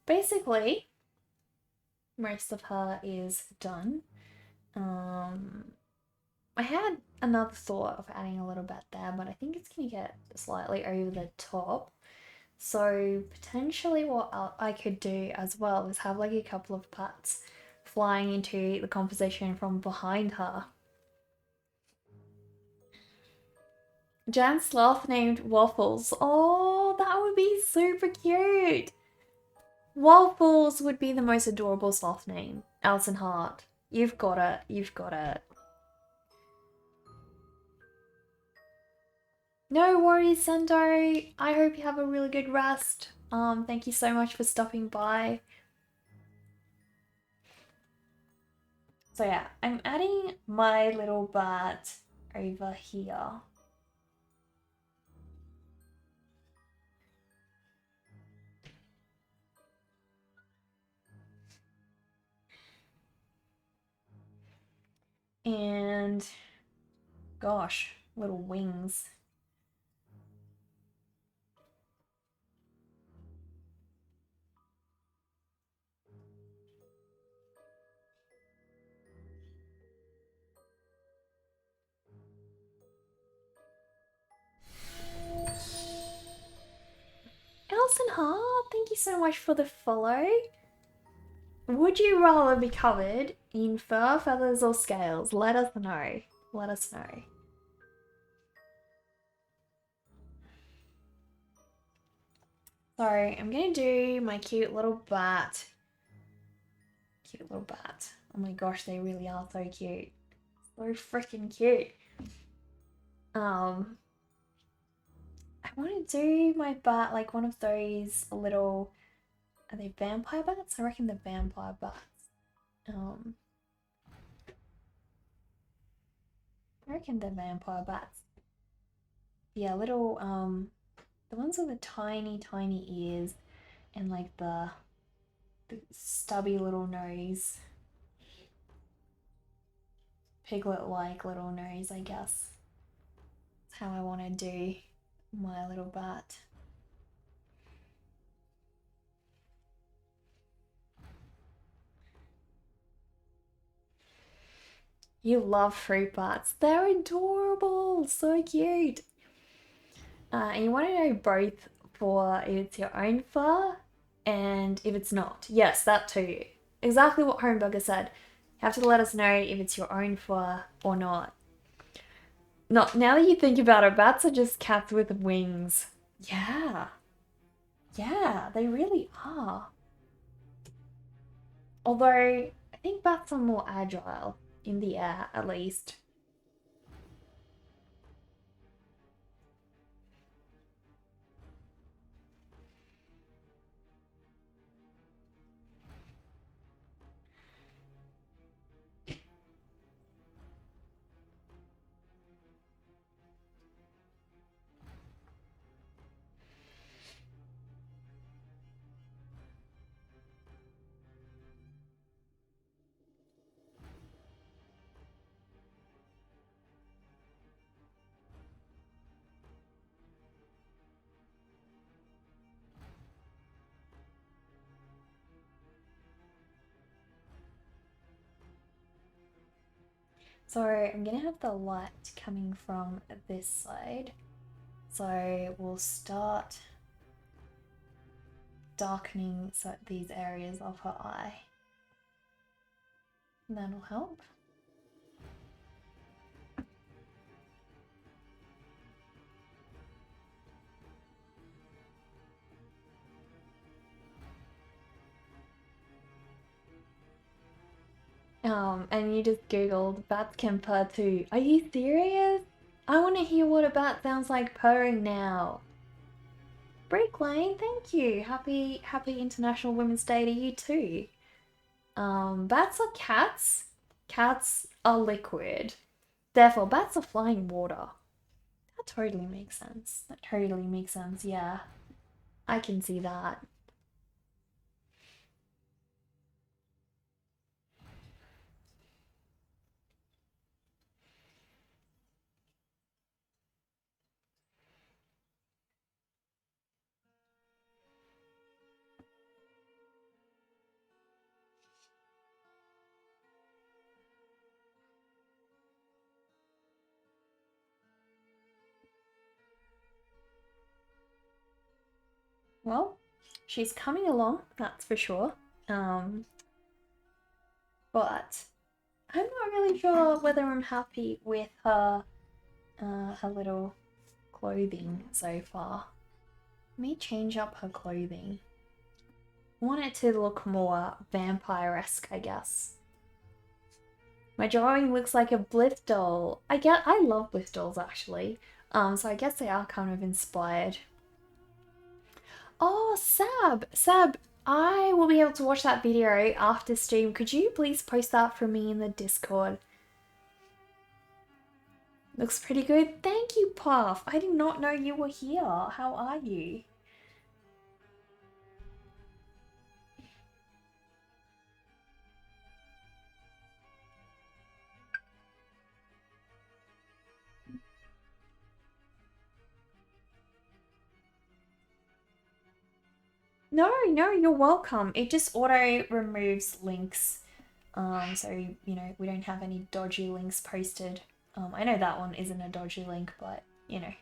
basically most of her is done. I had another thought of adding a little bit there, but I think it's gonna get slightly over the top. So potentially what I could do as well is have like a couple of pats flying into the composition from behind her. Jan's sloth named Waffles. Oh, that would be super cute. Waffles would be the most adorable sloth name. Alison Hart. You've got it. You've got it. No worries, Sendo. I hope you have a really good rest. Thank you so much for stopping by. So yeah, I'm adding my little bat over here. And gosh, little wings. Alison Hart, thank you so much for the follow. Would you rather be covered in fur, feathers, or scales? Let us know. Let us know. So I'm gonna do my cute little bat. Cute little bat. Oh my gosh, they really are so cute. So freaking cute. I want to do my bat like one of those little. Are they vampire bats? I reckon they're vampire bats. I reckon they're vampire bats. Yeah, little the ones with the tiny ears and like the stubby little nose. piglet-like little nose, I guess. That's how I want to do my little bat. You love fruit bats. They're adorable. So cute. And you want to know both for if it's your own fur and if it's not. Yes, that too. Exactly what Homeburger said. You have to let us know if it's your own fur or not. Not now that you think about it, bats are just cats with wings. Yeah. Yeah, they really are. Although I think bats are more agile in the air, at least. So I'm gonna have the light coming from this side. So we'll start darkening these areas of her eye. And that'll help. And you just googled bats can purr too. Are you serious? I want to hear what a bat sounds like purring now. Brick Lane, thank you. Happy International Women's Day to you too. Bats are cats. Cats are liquid. Therefore, bats are flying water. That totally makes sense. That totally makes sense, yeah. I can see that. Well, she's coming along, that's for sure. But I'm not really sure whether I'm happy with her her little clothing so far. Let me change up her clothing. I want it to look more vampire-esque, I guess. My drawing looks like a Blith doll. I love Blith dolls actually. So I guess they are kind of inspired. Oh, Sab, I will be able to watch that video after stream. Could you please post that for me in the Discord? Looks pretty good. Thank you, Puff. I did not know you were here. How are you? No, you're welcome. It just auto removes links. So, you know, we don't have any dodgy links posted. I know that one isn't a dodgy link, but, you know.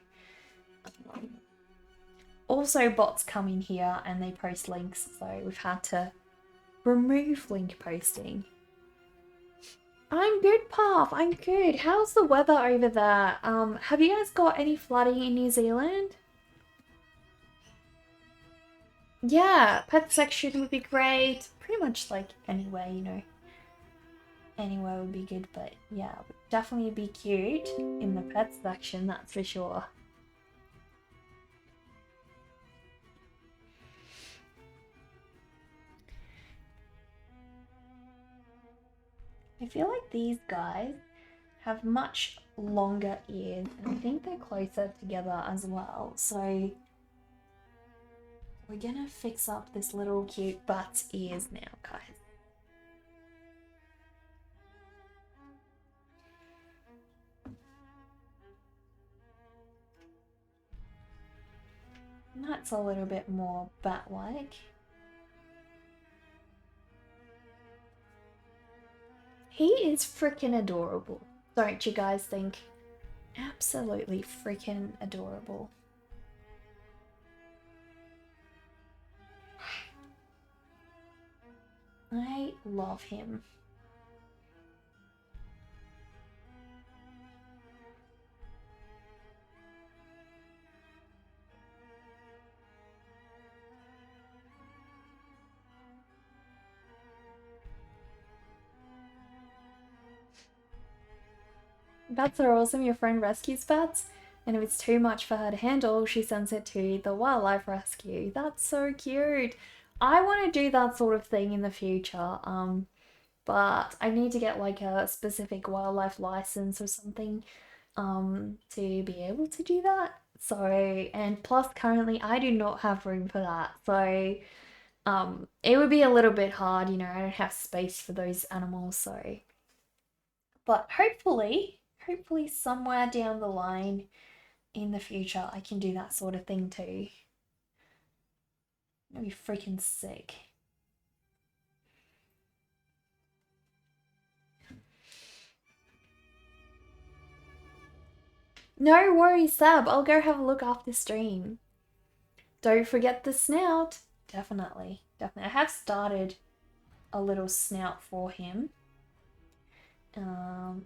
Also, bots come in here and they post links, so we've had to remove link posting. I'm good, Puff. I'm good. How's the weather over there? Have you guys got any flooding in New Zealand? Yeah, pet section would be great. Pretty much like anywhere, you know. Anywhere would be good, but yeah, would definitely be cute in the pet section, that's for sure. I feel like these guys have much longer ears, and I think they're closer together as well. So we're gonna fix up this little cute butt's ears now, guys. That's a little bit more bat-like. He is freaking adorable. Don't you guys think? Absolutely freaking adorable. I love him. Bats are awesome. Your friend rescues bats, and if it's too much for her to handle, she sends it to the wildlife rescue. That's so cute. I want to do that sort of thing in the future. But I need to get like a specific wildlife license or something to be able to do that. So, and plus currently I do not have room for that. So, it would be a little bit hard, you know, I don't have space for those animals, so. But hopefully somewhere down the line in the future I can do that sort of thing too. That'd be freaking sick. No worries, Sab. I'll go have a look after stream. Don't forget the snout. Definitely. I have started a little snout for him.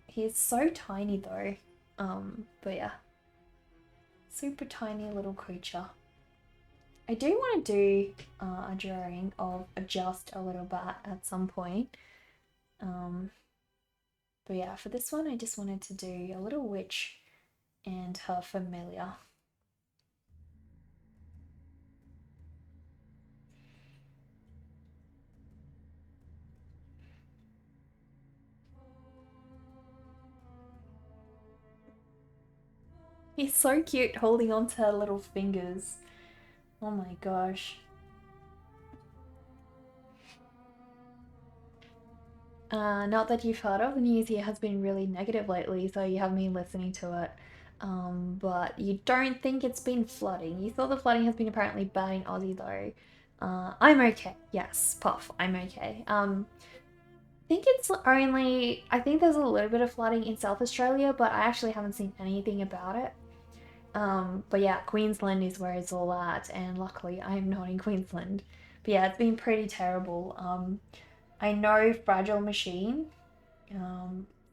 He's so tiny though. But yeah. Super tiny little creature. I do want to do a drawing of just a little bat at some point. But yeah, for this one I just wanted to do a little witch and her familiar. He's so cute holding on to her little fingers. Oh my gosh. Not that you've heard of, the news here has been really negative lately, so you haven't been listening to it. But you don't think it's been flooding. You thought the flooding has been apparently bad in Aussie though. I'm okay. Yes, Puff, I'm okay. I think there's a little bit of flooding in South Australia, but I actually haven't seen anything about it. But yeah, Queensland is where it's all at, and luckily I am not in Queensland. But yeah, it's been pretty terrible. I know Fragile Machine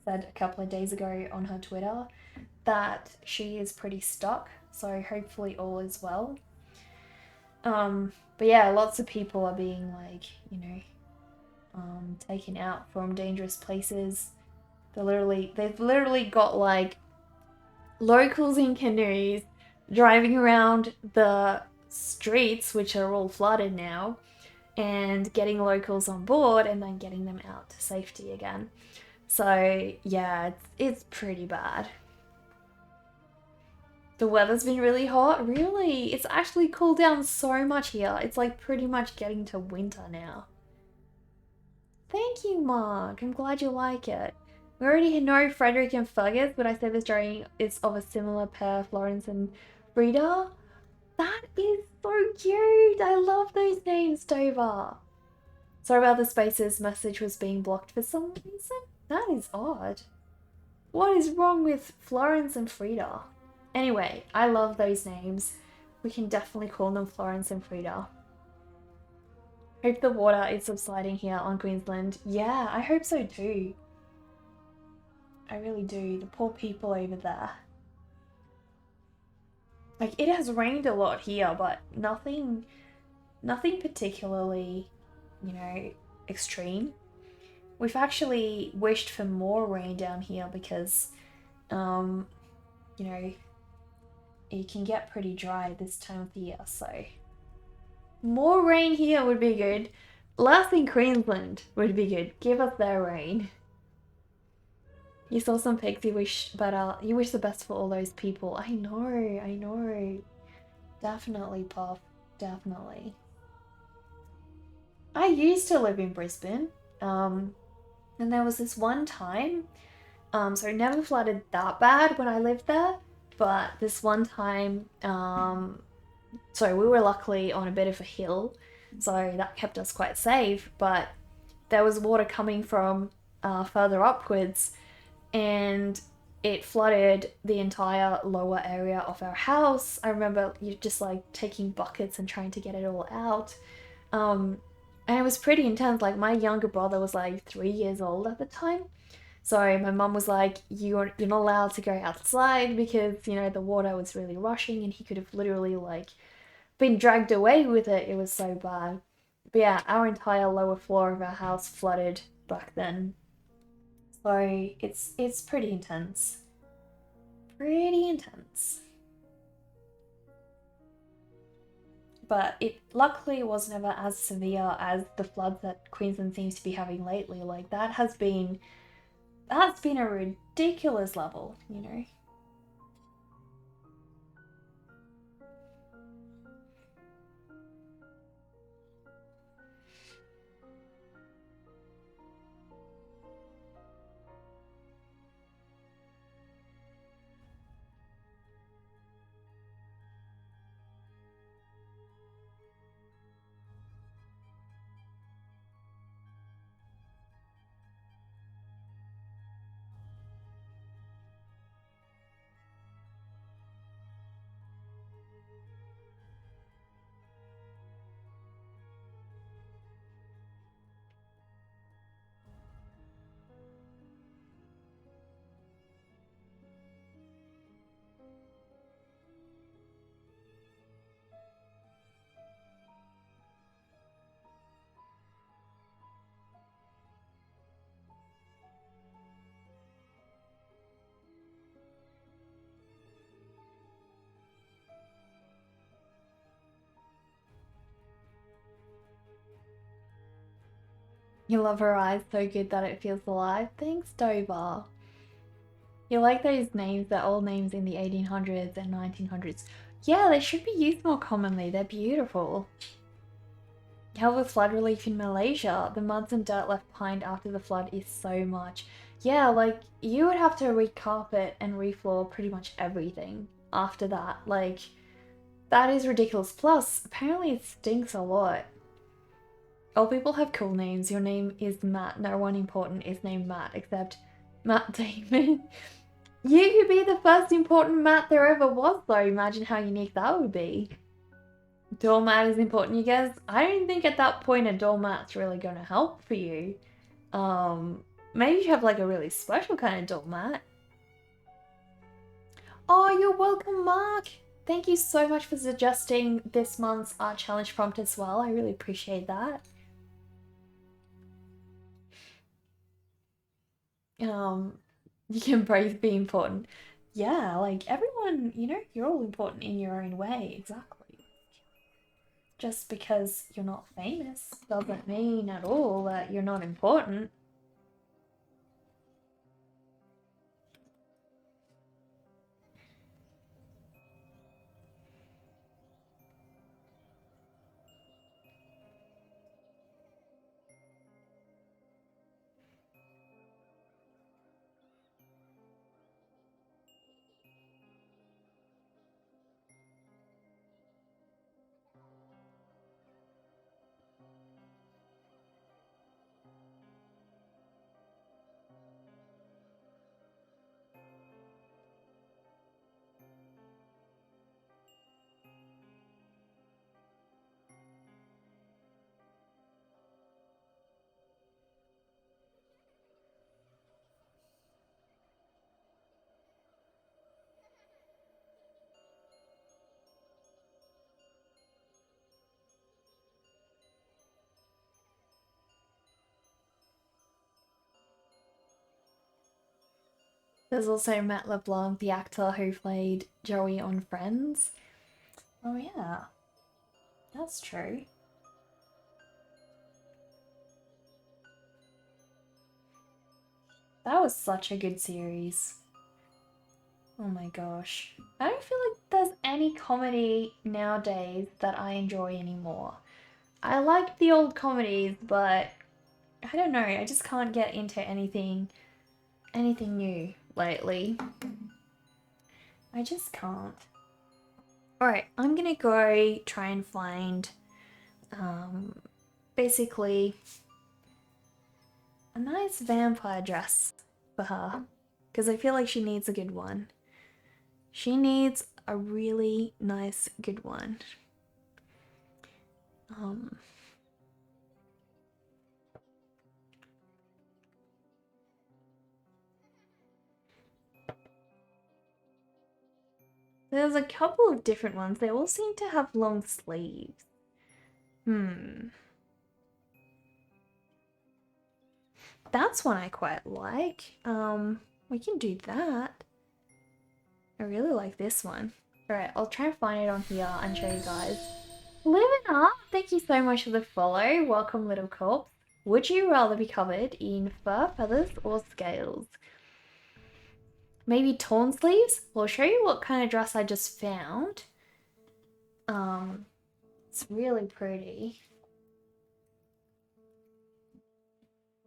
said a couple of days ago on her Twitter that she is pretty stuck, so hopefully all is well. But yeah, lots of people are being like, you know, taken out from dangerous places. They've literally got like locals in canoes driving around the streets, which are all flooded now, and getting locals on board and then getting them out to safety again. So yeah, it's pretty bad. The weather's been really hot. Really? It's actually cooled down so much here. It's like pretty much getting to winter now. Thank you, Mark. I'm glad you like it. We already know Frederick and Fergus, but I said this drawing is of a similar pair, Florence and Frieda. That is so cute. I love those names, Dover. Sorry about the spaces. Message was being blocked for some reason. That is odd. What is wrong with Florence and Frieda? Anyway, I love those names. We can definitely call them Florence and Frieda. Hope the water is subsiding here on Queensland. Yeah, I hope so too. I really do. The poor people over there. Like, it has rained a lot here, but nothing particularly, you know, extreme. We've actually wished for more rain down here because, you know, it can get pretty dry this time of the year, so more rain here would be good. Less in Queensland would be good. Give us their rain. You saw some pics, you wish the best for all those people. I know. Definitely, Puff. Definitely. I used to live in Brisbane. And there was this one time, so it never flooded that bad when I lived there, but this one time, So we were luckily on a bit of a hill, so that kept us quite safe. But there was water coming from further upwards, and it flooded the entire lower area of our house. I remember you just like taking buckets and trying to get it all out. Um, and it was pretty intense. Like my younger brother was like 3 years old at the time. So my mum was like, you're not allowed to go outside because, you know, the water was really rushing and he could have literally like been dragged away with it. It was so bad. But yeah, our entire lower floor of our house flooded back then. So it's pretty intense. Pretty intense. But it luckily was never as severe as the floods that Queensland seems to be having lately. Like that's been a ridiculous level, you know. You love her eyes so good that it feels alive. Thanks, Dover. You like those names, they're all names in the 1800s and 1900s. Yeah, they should be used more commonly. They're beautiful. Hell with flood relief in Malaysia. The muds and dirt left behind after the flood is so much. Yeah, like you would have to recarpet and refloor pretty much everything after that. Like that is ridiculous. Plus, apparently it stinks a lot. All people have cool names. Your name is Matt. No one important is named Matt except Matt Damon. You could be the first important Matt there ever was, though. Imagine how unique that would be. Doormat is important, you guys. I don't think at that point a doormat's really gonna help for you. Maybe you have like a really special kind of doormat. Oh, you're welcome, Mark. Thank you so much for suggesting this month's art challenge prompt as well. I really appreciate that. Um, you can both be important. Yeah, like everyone, you know, you're all important in your own way, exactly. Just because you're not famous doesn't mean at all that you're not important. There's also Matt Leblanc, the actor who played Joey on Friends. Oh, yeah, that's true. That was such a good series. Oh my gosh. I don't feel like there's any comedy nowadays that I enjoy anymore. I like the old comedies, but I don't know, I just can't get into anything new lately. I just can't. Alright, I'm gonna go try and find basically a nice vampire dress for her. Because I feel like she needs a good one. She needs a really nice, good one. There's a couple of different ones. They all seem to have long sleeves. That's one I quite like. We can do that. I really like this one. Alright, I'll try and find it on here and show you guys. Living up! Thank you so much for the follow. Welcome, little corpse. Would you rather be covered in fur, feathers, or scales? Maybe torn sleeves? I'll show you what kind of dress I just found. It's really pretty.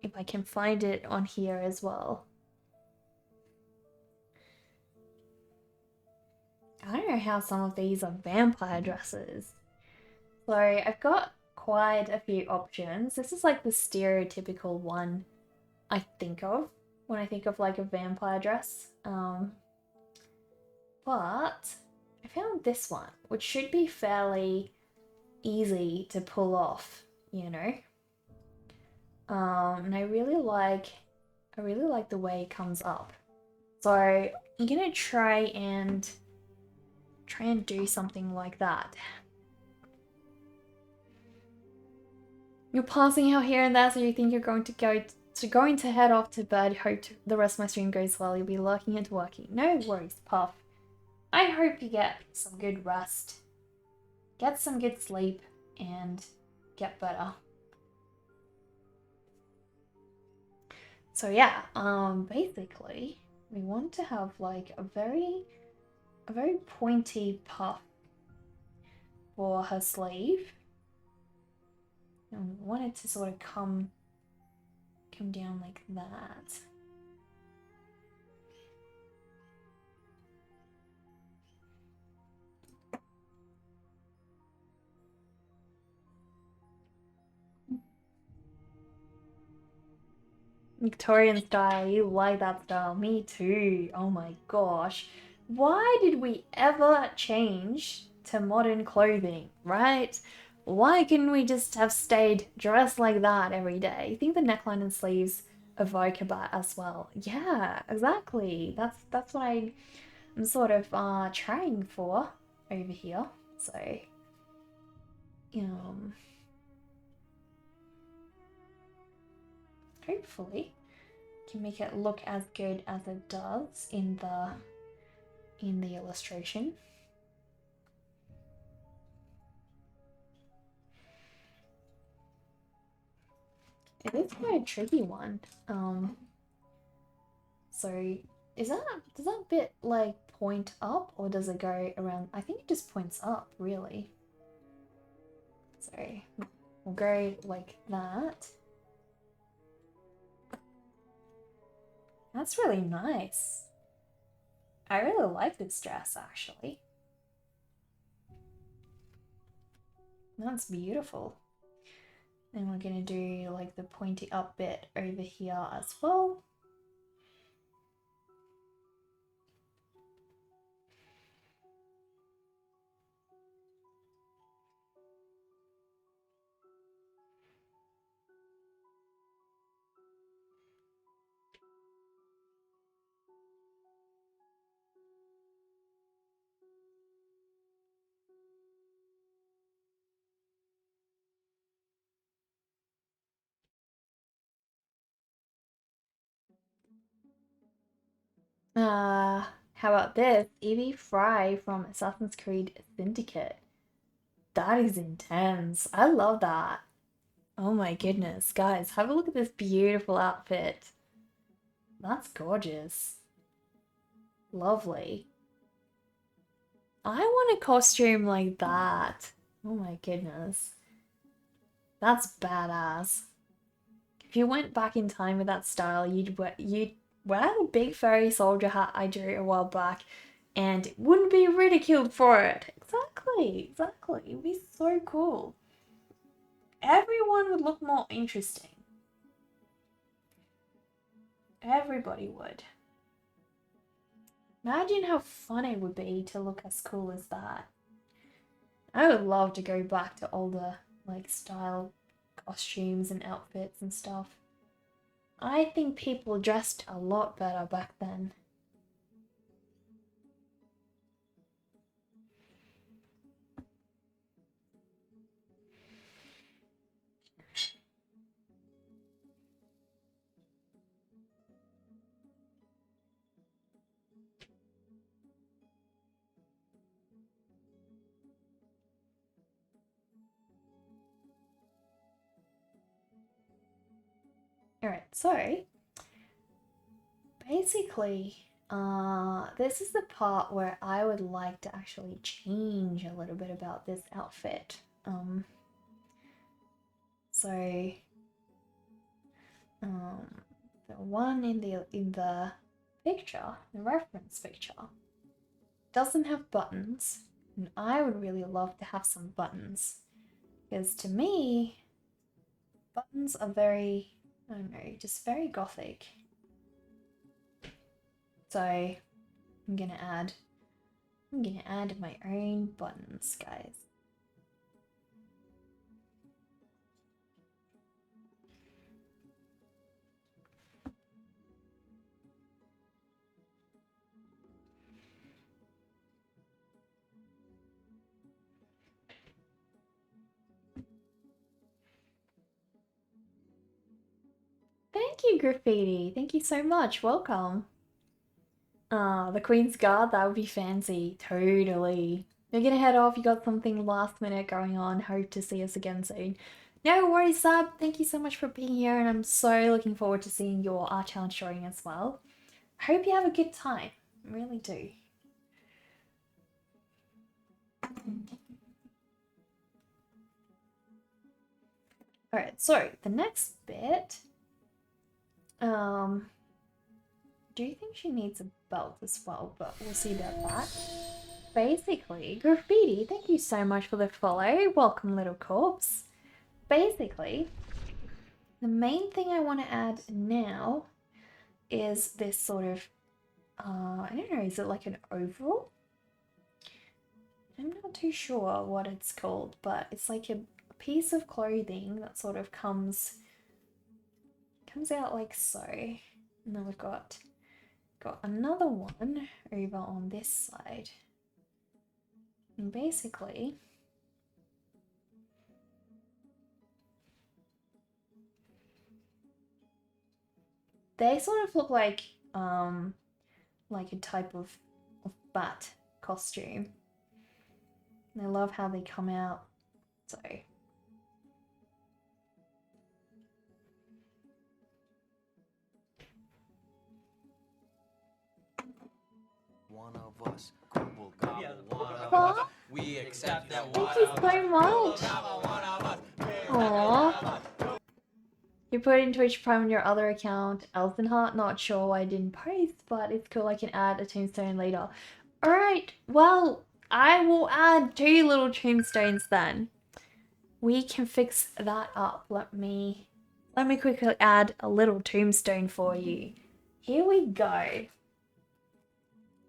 If I can find it on here as well. I don't know how some of these are vampire dresses. So I've got quite a few options. This is like the stereotypical one I think of when I think of like a vampire dress. But I found this one, which should be fairly easy to pull off, you know. And I really like the way it comes up. So I'm gonna try and do something like that. You're passing out here and there, so you think you're going to head off to bed. Hope the rest of my stream goes well. You'll be lurking and working. No worries, Puff. I hope you get some good rest, get some good sleep, and get better. So yeah, basically we want to have like a very pointy puff for her sleeve. And we want it to sort of come down like that. Victorian style, you like that style. Me too. Oh my gosh. Why did we ever change to modern clothing, right? Why couldn't we just have stayed dressed like that every day? I think the neckline and sleeves evoke that as well. Yeah, exactly. That's what I'm sort of trying for over here. So, hopefully can make it look as good as it does in the illustration. It is quite a tricky one. So does that bit like point up, or does it go around? I think it just points up, really. So we'll go like that. That's really nice. I really like this dress, actually. That's beautiful. Then we're gonna do like the pointy up bit over here as well. How about this? Evie Frye from Assassin's Creed Syndicate. That is intense. I love that. Oh my goodness. Guys, have a look at this beautiful outfit. That's gorgeous. Lovely. I want a costume like that. Oh my goodness. That's badass. If you went back in time with that style, you'd wear the big furry soldier hat I drew a while back, and wouldn't be ridiculed for it. exactly. It'd be so cool. Everyone would look more interesting. Everybody would. Imagine how fun it would be to look as cool as that. I would love to go back to older, like, style costumes and outfits and stuff. I think people dressed a lot better back then. Alright, so basically, this is the part where I would like to actually change a little bit about this outfit. So the one in the picture, the reference picture, doesn't have buttons, and I would really love to have some buttons, because to me, buttons are very, I don't know, just very gothic. So I'm gonna add my own buttons, guys. Thank you, Graffiti. Thank you so much. Welcome. The Queen's Guard, that would be fancy. Totally. You're gonna head off, you got something last minute going on. Hope to see us again soon. No worries, Sab. Thank you so much for being here, and I'm so looking forward to seeing your art challenge showing as well. Hope you have a good time. I really do. Alright, so the next bit. Do you think she needs a belt as well? But we'll see about that. Basically, Graffiti, thank you so much for the follow. Welcome, little corpse. Basically, the main thing I want to add now is this sort of, I don't know, is it like an overall? I'm not too sure what it's called, but it's like a piece of clothing that sort of comes out like so. And then we've got another one over on this side. And basically, they sort of look like a type of bat costume. And I love how they come out. So one of us will gobble one of Aw. us. We accept that thank you so much. Aww. You put in Twitch Prime on your other account, Elfinheart. Not sure why I didn't post, but it's cool. I can add a tombstone later. Alright, well, I will add 2 little tombstones then. We can fix that up. Let me quickly add a little tombstone for you. Here we go.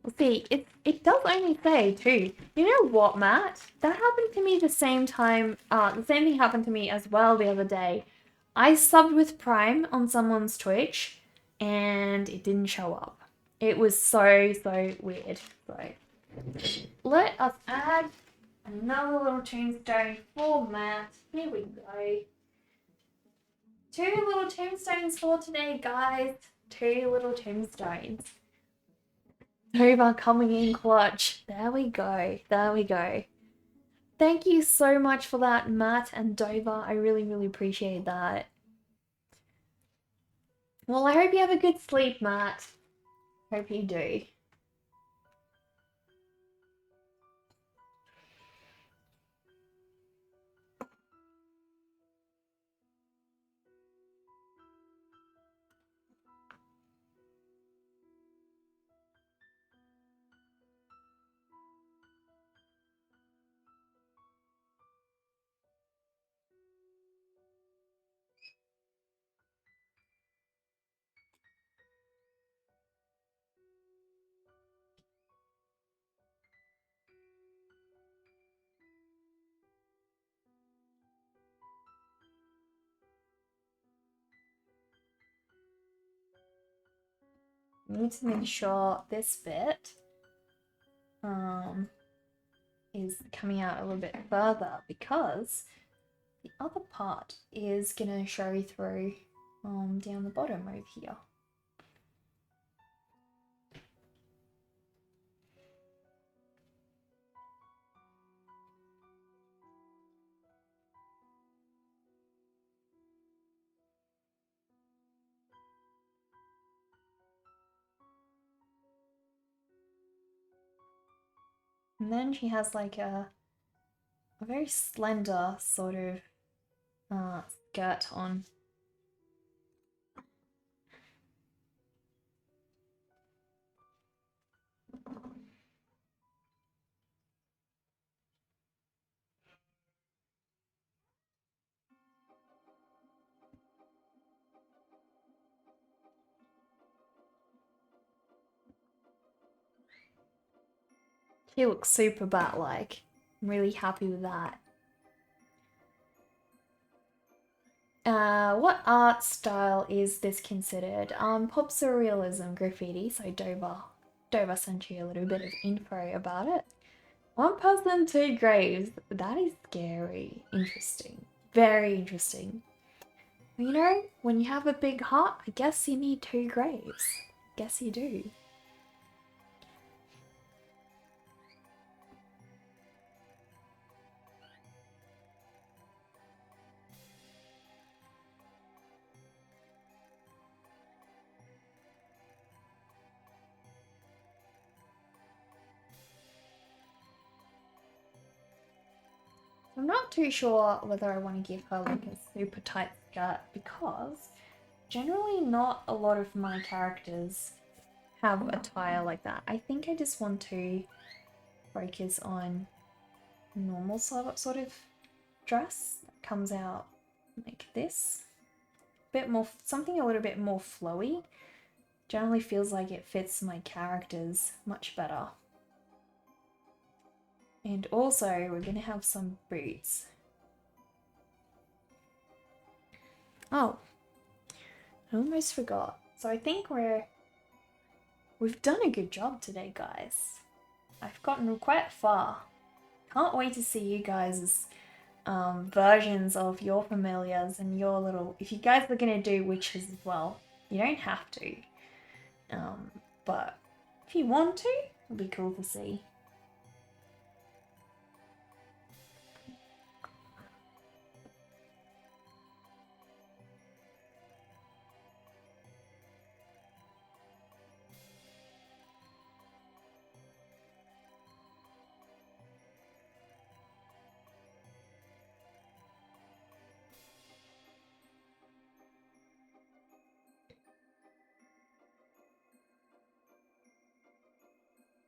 Let's see, it does only say 2. You know what, Matt? That happened to me the same time, the same thing happened to me as well the other day. I subbed with Prime on someone's Twitch, and it didn't show up. It was so weird. So, let us add another little tombstone for Matt. Here we go. 2 little tombstones for today, guys. 2 little tombstones. Dover coming in clutch. There we go. There we go. Thank you so much for that, Matt and Dover. I really appreciate that. Well, I hope you have a good sleep, Matt. Hope you do. We need to make sure this bit is coming out a little bit further because the other part is gonna show through down the bottom over here. And then she has like a very slender sort of skirt on. She looks super bat-like. I'm really happy with that. What art style is this considered? Pop surrealism graffiti, so Dover sent you a little bit of info about it. One person, two graves. That is scary. Interesting. Very interesting. You know, when you have a big heart, I guess you need two graves. Guess you do. I'm not too sure whether I want to give her like a super tight skirt because generally not a lot of my characters have attire like that. I think I just want to focus on normal sort of dress that comes out like this. Bit more, something a little bit more flowy. Generally feels like it fits my characters much better. And also, we're going to have some boots. Oh, I almost forgot. So I think we've done a good job today, guys. I've gotten quite far. Can't wait to see you guys' versions of your familiars and your little... If you guys are going to do witches as well, you don't have to. But if you want to, it'll be cool to see.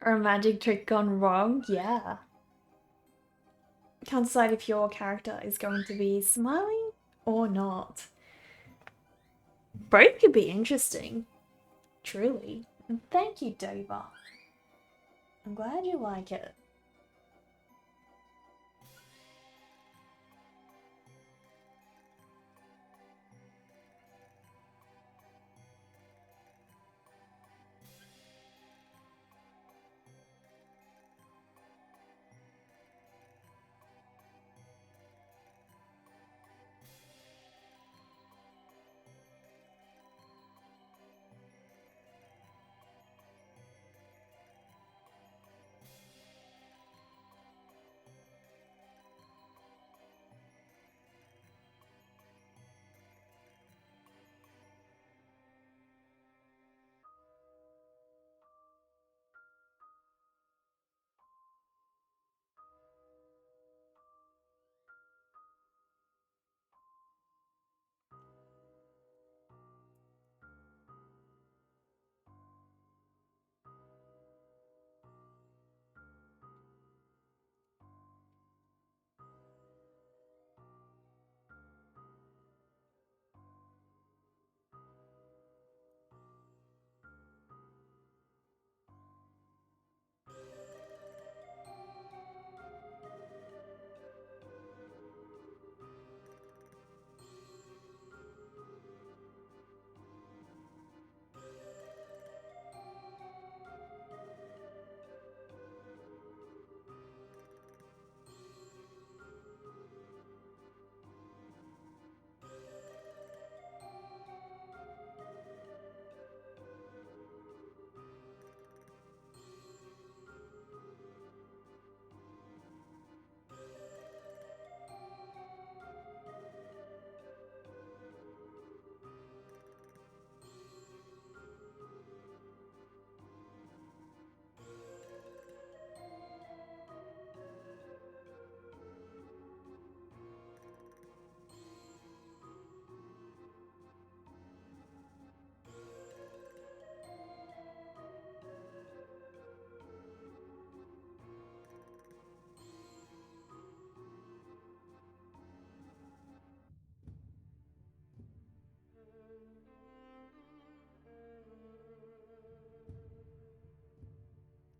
Or a magic trick gone wrong? Yeah. Can't decide if your character is going to be smiling or not. Both could be interesting. Truly. And thank you, Dover. I'm glad you like it.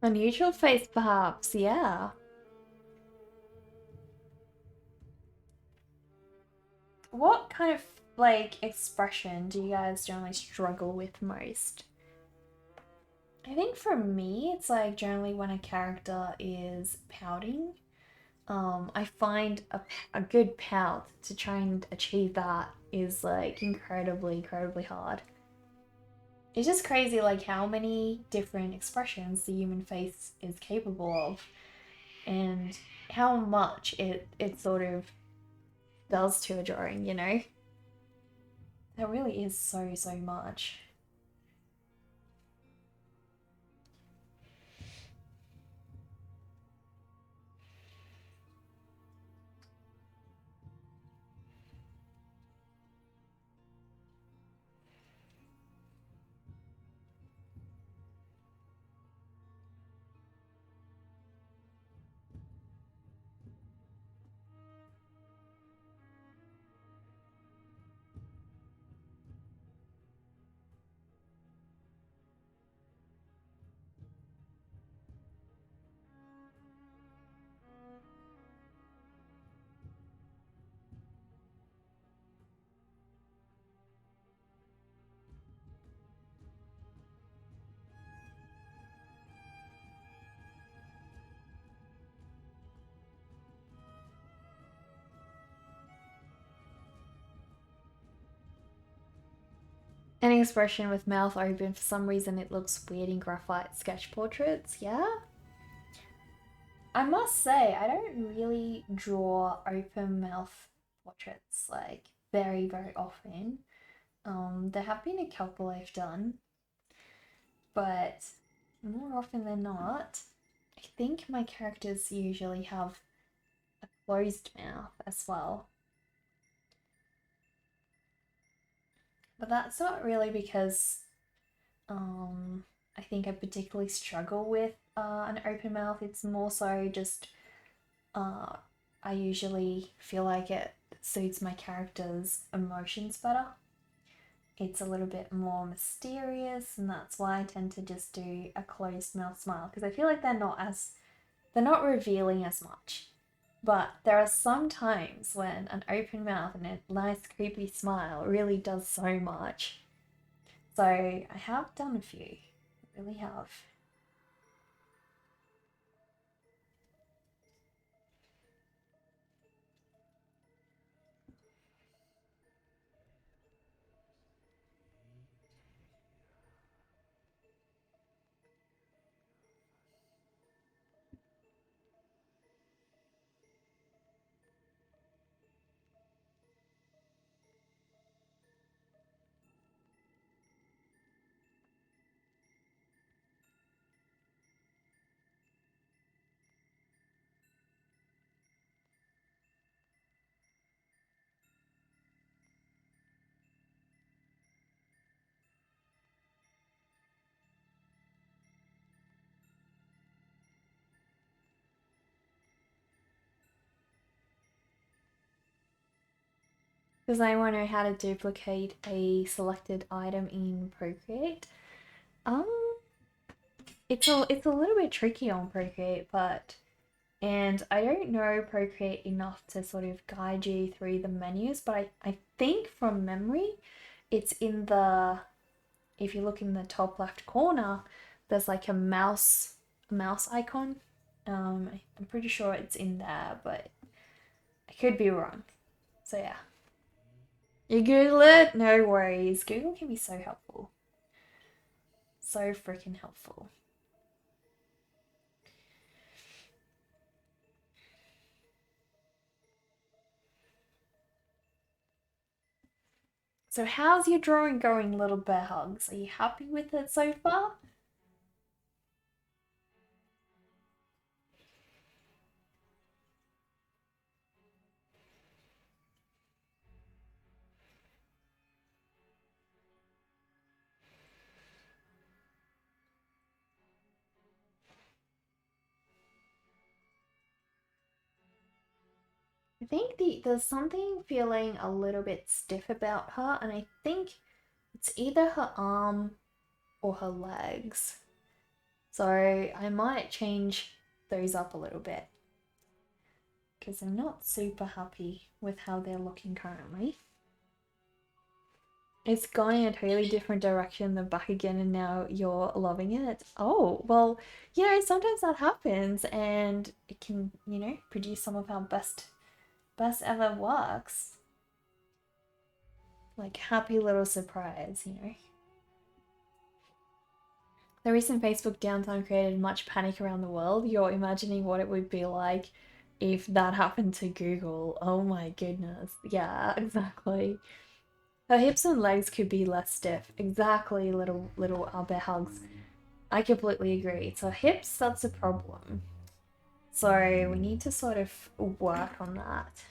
A neutral face, perhaps, yeah. What kind of, like, expression do you guys generally struggle with most? I think for me, it's like generally when a character is pouting. I find a good pout to try and achieve that is like incredibly hard. It's just crazy like how many different expressions the human face is capable of and how much it sort of does to a drawing, you know? There really is so much. An expression with mouth open, for some reason it looks weird in graphite sketch portraits, yeah? I must say, I don't really draw open mouth portraits like very often. There have been a couple I've done, but more often than not, I think my characters usually have a closed mouth as well. But that's not really because I think I particularly struggle with an open mouth. It's more so just uh, I usually feel like it suits my character's emotions better. It's a little bit more mysterious, and that's why I tend to just do a closed mouth smile because I feel like they're not revealing as much. But there are some times when an open mouth and a nice creepy smile really does so much. So I have done a few, I really have. Because I want to know how to duplicate a selected item in Procreate. Um, it's a little bit tricky on Procreate, but and I don't know Procreate enough to sort of guide you through the menus, but I think from memory, it's in the if you look in the top left corner, there's like a mouse icon. I'm pretty sure it's in there, but I could be wrong. So yeah. You Google it? No worries. Google can be so helpful. So freaking helpful. So how's your drawing going, little bear hugs? Are you happy with it so far? I think there's something feeling a little bit stiff about her, and I think it's either her arm or her legs. So I might change those up a little bit because I'm not super happy with how they're looking currently. It's gone in a totally different direction, then back again, and now you're loving it. Oh, well, sometimes that happens and it can, produce some of our best ever works. Like happy little surprise. The recent Facebook downtime created much panic around the world. You're imagining what it would be like if that happened to Google. Oh my goodness. Yeah, exactly. Her hips and legs could be less stiff. Exactly, little bear hugs. I completely agree. So hips, that's a problem. So we need to sort of work on that.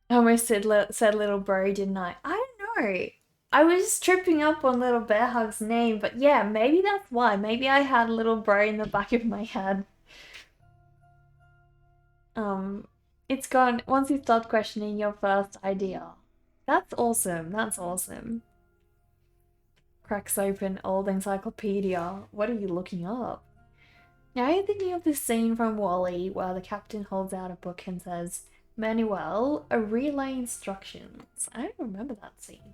I almost said little bro, didn't I? I don't know. I was tripping up on little bear hug's name, but yeah, maybe that's why. Maybe I had little bro in the back of my head. It's gone once you start questioning your first idea. That's awesome. That's awesome. Cracks open old encyclopedia. What are you looking up? Now you're thinking of the scene from Wall-E where the captain holds out a book and says, Manuel, a relay instructions. I don't remember that scene.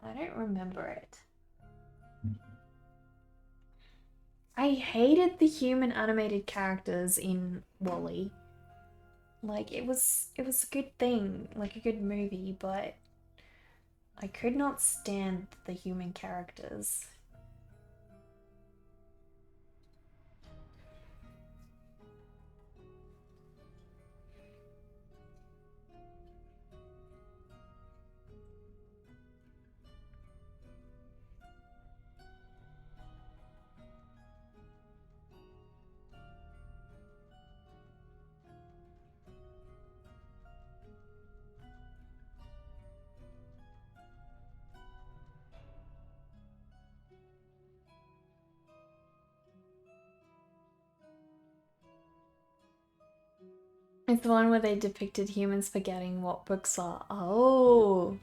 I don't remember it. I hated the human animated characters in Wall-E. Like it was a good thing, like a good movie, but I could not stand the human characters. It's the one where they depicted humans forgetting what books are. Oh.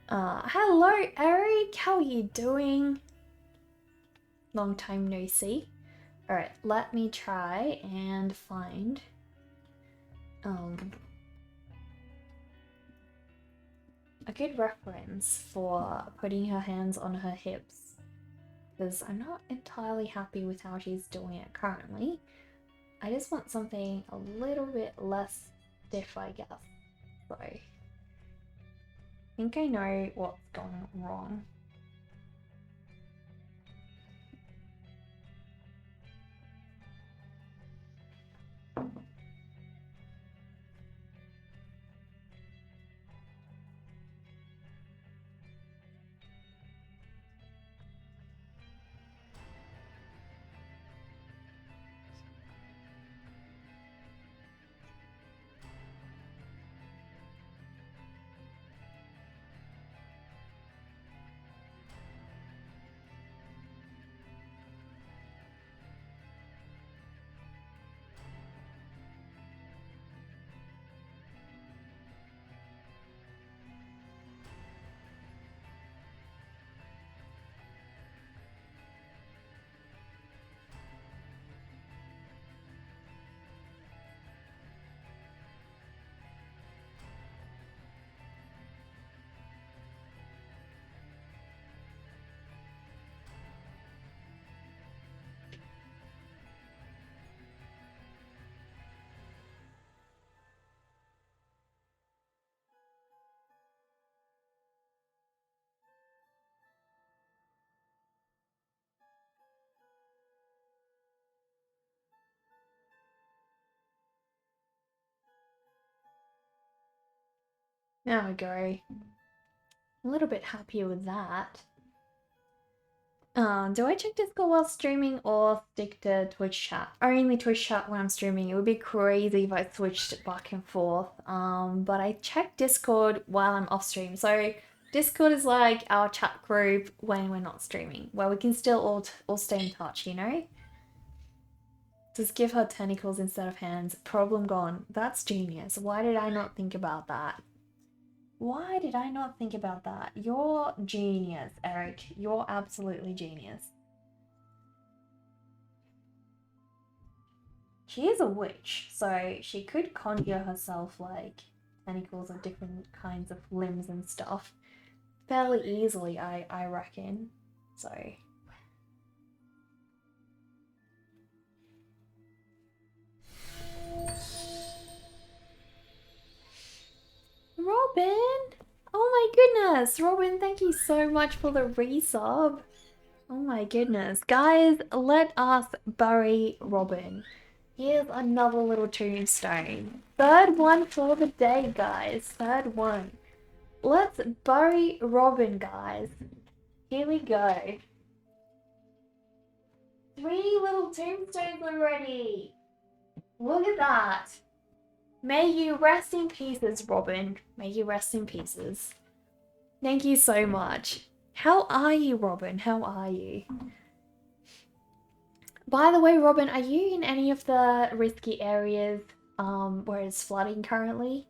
Hello, Eric. How are you doing? Long time no see. Alright, let me try and find a good reference for putting her hands on her hips. Because I'm not entirely happy with how she's doing it currently. I just want something a little bit less stiff, I guess. So, I think I know what's going wrong. There we go. A little bit happier with that. Do I check Discord while streaming or stick to Twitch chat? Only Twitch chat when I'm streaming. It would be crazy if I switched back and forth. But I check Discord while I'm off stream. So Discord is like our chat group when we're not streaming, where we can still all stay in touch, you know? Just give her tentacles instead of hands. Problem gone. That's genius. Why did I not think about that? Why did I not think about that? You're genius, Eric. You're absolutely genius. She is a witch, so she could conjure herself like tentacles of different kinds of limbs and stuff fairly easily, I reckon. So Robin! Oh my goodness! Robin, thank you so much for the resub. Oh my goodness. Guys, let us bury Robin. Here's another little tombstone. Third one for the day, guys. Third one. Let's bury Robin, guys. Here we go. 3 little tombstones already. Look at that. May you rest in pieces, Robin. May you rest in pieces. Thank you so much. How are you, Robin? How are you? By the way, Robin, are you in any of the risky areas where it's flooding currently?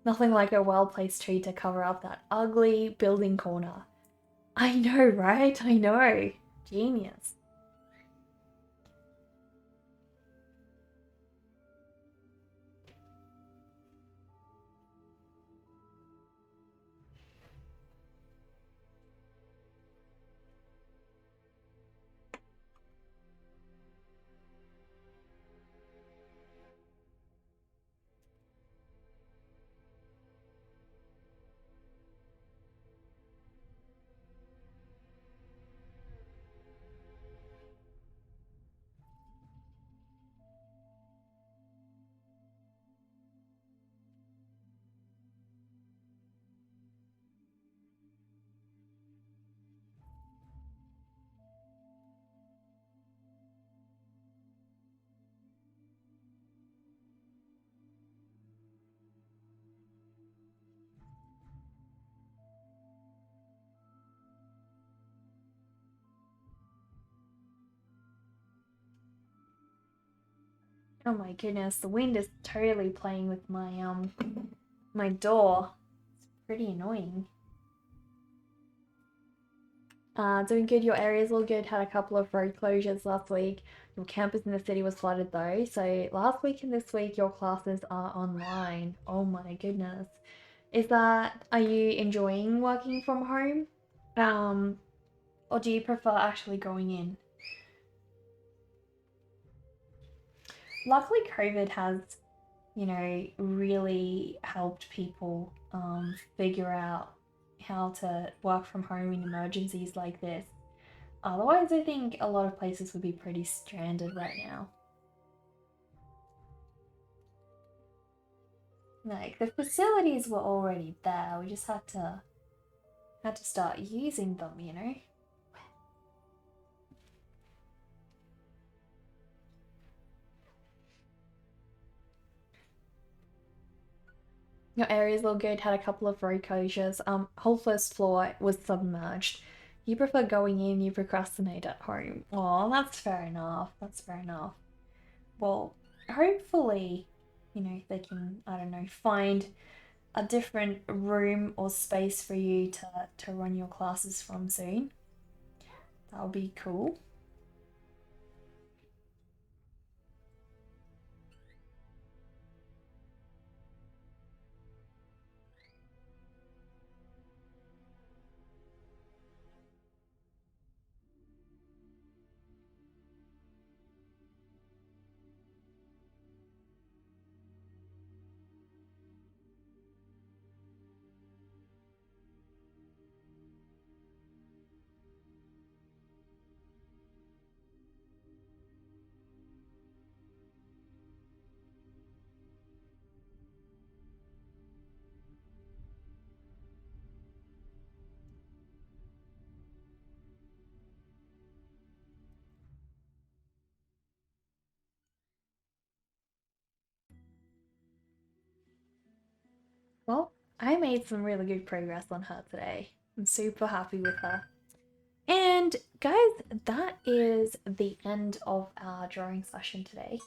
Nothing like a well-placed tree to cover up that ugly building corner. I know, right? I know. Genius. Oh my goodness, the wind is totally playing with my door. It's pretty annoying. Doing good. Your area's all good. Had a couple of road closures last week. Your campus in the city was flooded though. So last week and this week, your classes are online. Oh my goodness. Are you enjoying working from home? Or do you prefer actually going in? Luckily, COVID has, really helped people figure out how to work from home in emergencies like this. Otherwise, I think a lot of places would be pretty stranded right now. Like, the facilities were already there, we just had to start using them, you know? Your area's all good, had a couple of road closures. Whole first floor was submerged. You prefer going in, you procrastinate at home. Oh, that's fair enough. That's fair enough. Well, hopefully, they can, I don't know, find a different room or space for you to run your classes from soon. That would be cool. Well, I made some really good progress on her today. I'm super happy with her. And guys, that is the end of our drawing session today.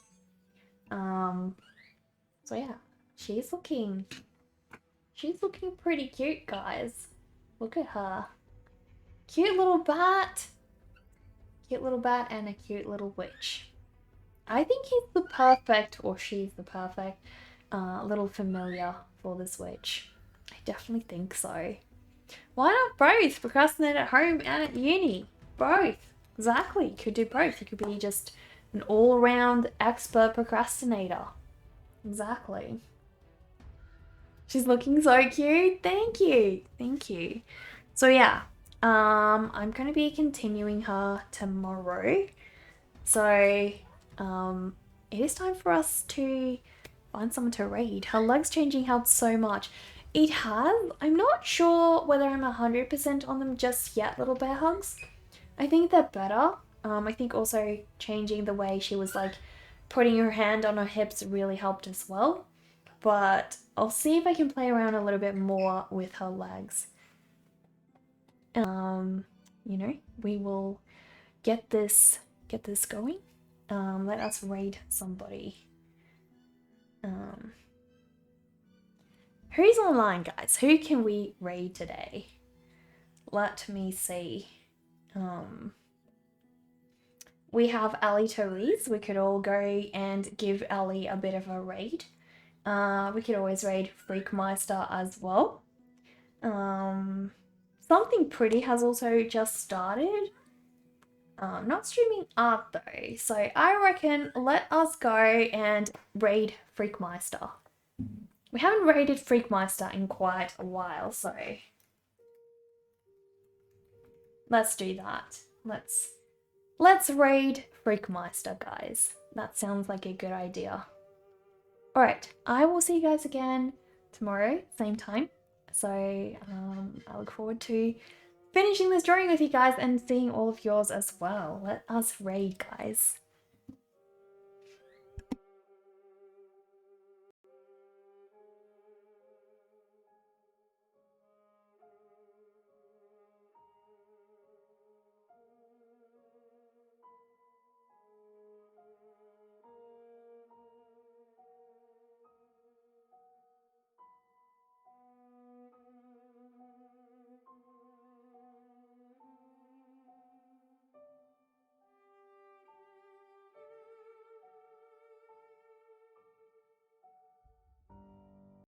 So yeah, she's looking pretty cute, guys. Look at her. Cute little bat. Cute little bat and a cute little witch. I think he's the perfect, or she's the perfect, little familiar for this witch. I definitely think so. Why not both? Procrastinate at home and at uni. Both. Exactly. You could do both. You could be just an all-around expert procrastinator. Exactly. She's looking so cute. Thank you. Thank you. So yeah, I'm going to be continuing her tomorrow. So it is time for us to find someone to read. Her legs changing helped so much. It has. I'm not sure whether I'm 100% on them just yet, little bear hugs. I think they're better. I think also changing the way she was like putting her hand on her hips really helped as well. But I'll see if I can play around a little bit more with her legs. You know, we will get this going. Let us raid somebody. Who's online, guys? Who can we raid today? Let me see. We have Ali Tories. We could all go and give Ali a bit of a raid. We could always raid Freakmeister as well. Something Pretty has also just started. Not streaming art though, so I reckon let us go and raid Freakmeister. We haven't raided Freakmeister in quite a while, so let's do that. Let's raid Freakmeister, guys. That sounds like a good idea. Alright, I will see you guys again tomorrow, same time. So I look forward to finishing this drawing with you guys and seeing all of yours as well. Let us raid, guys.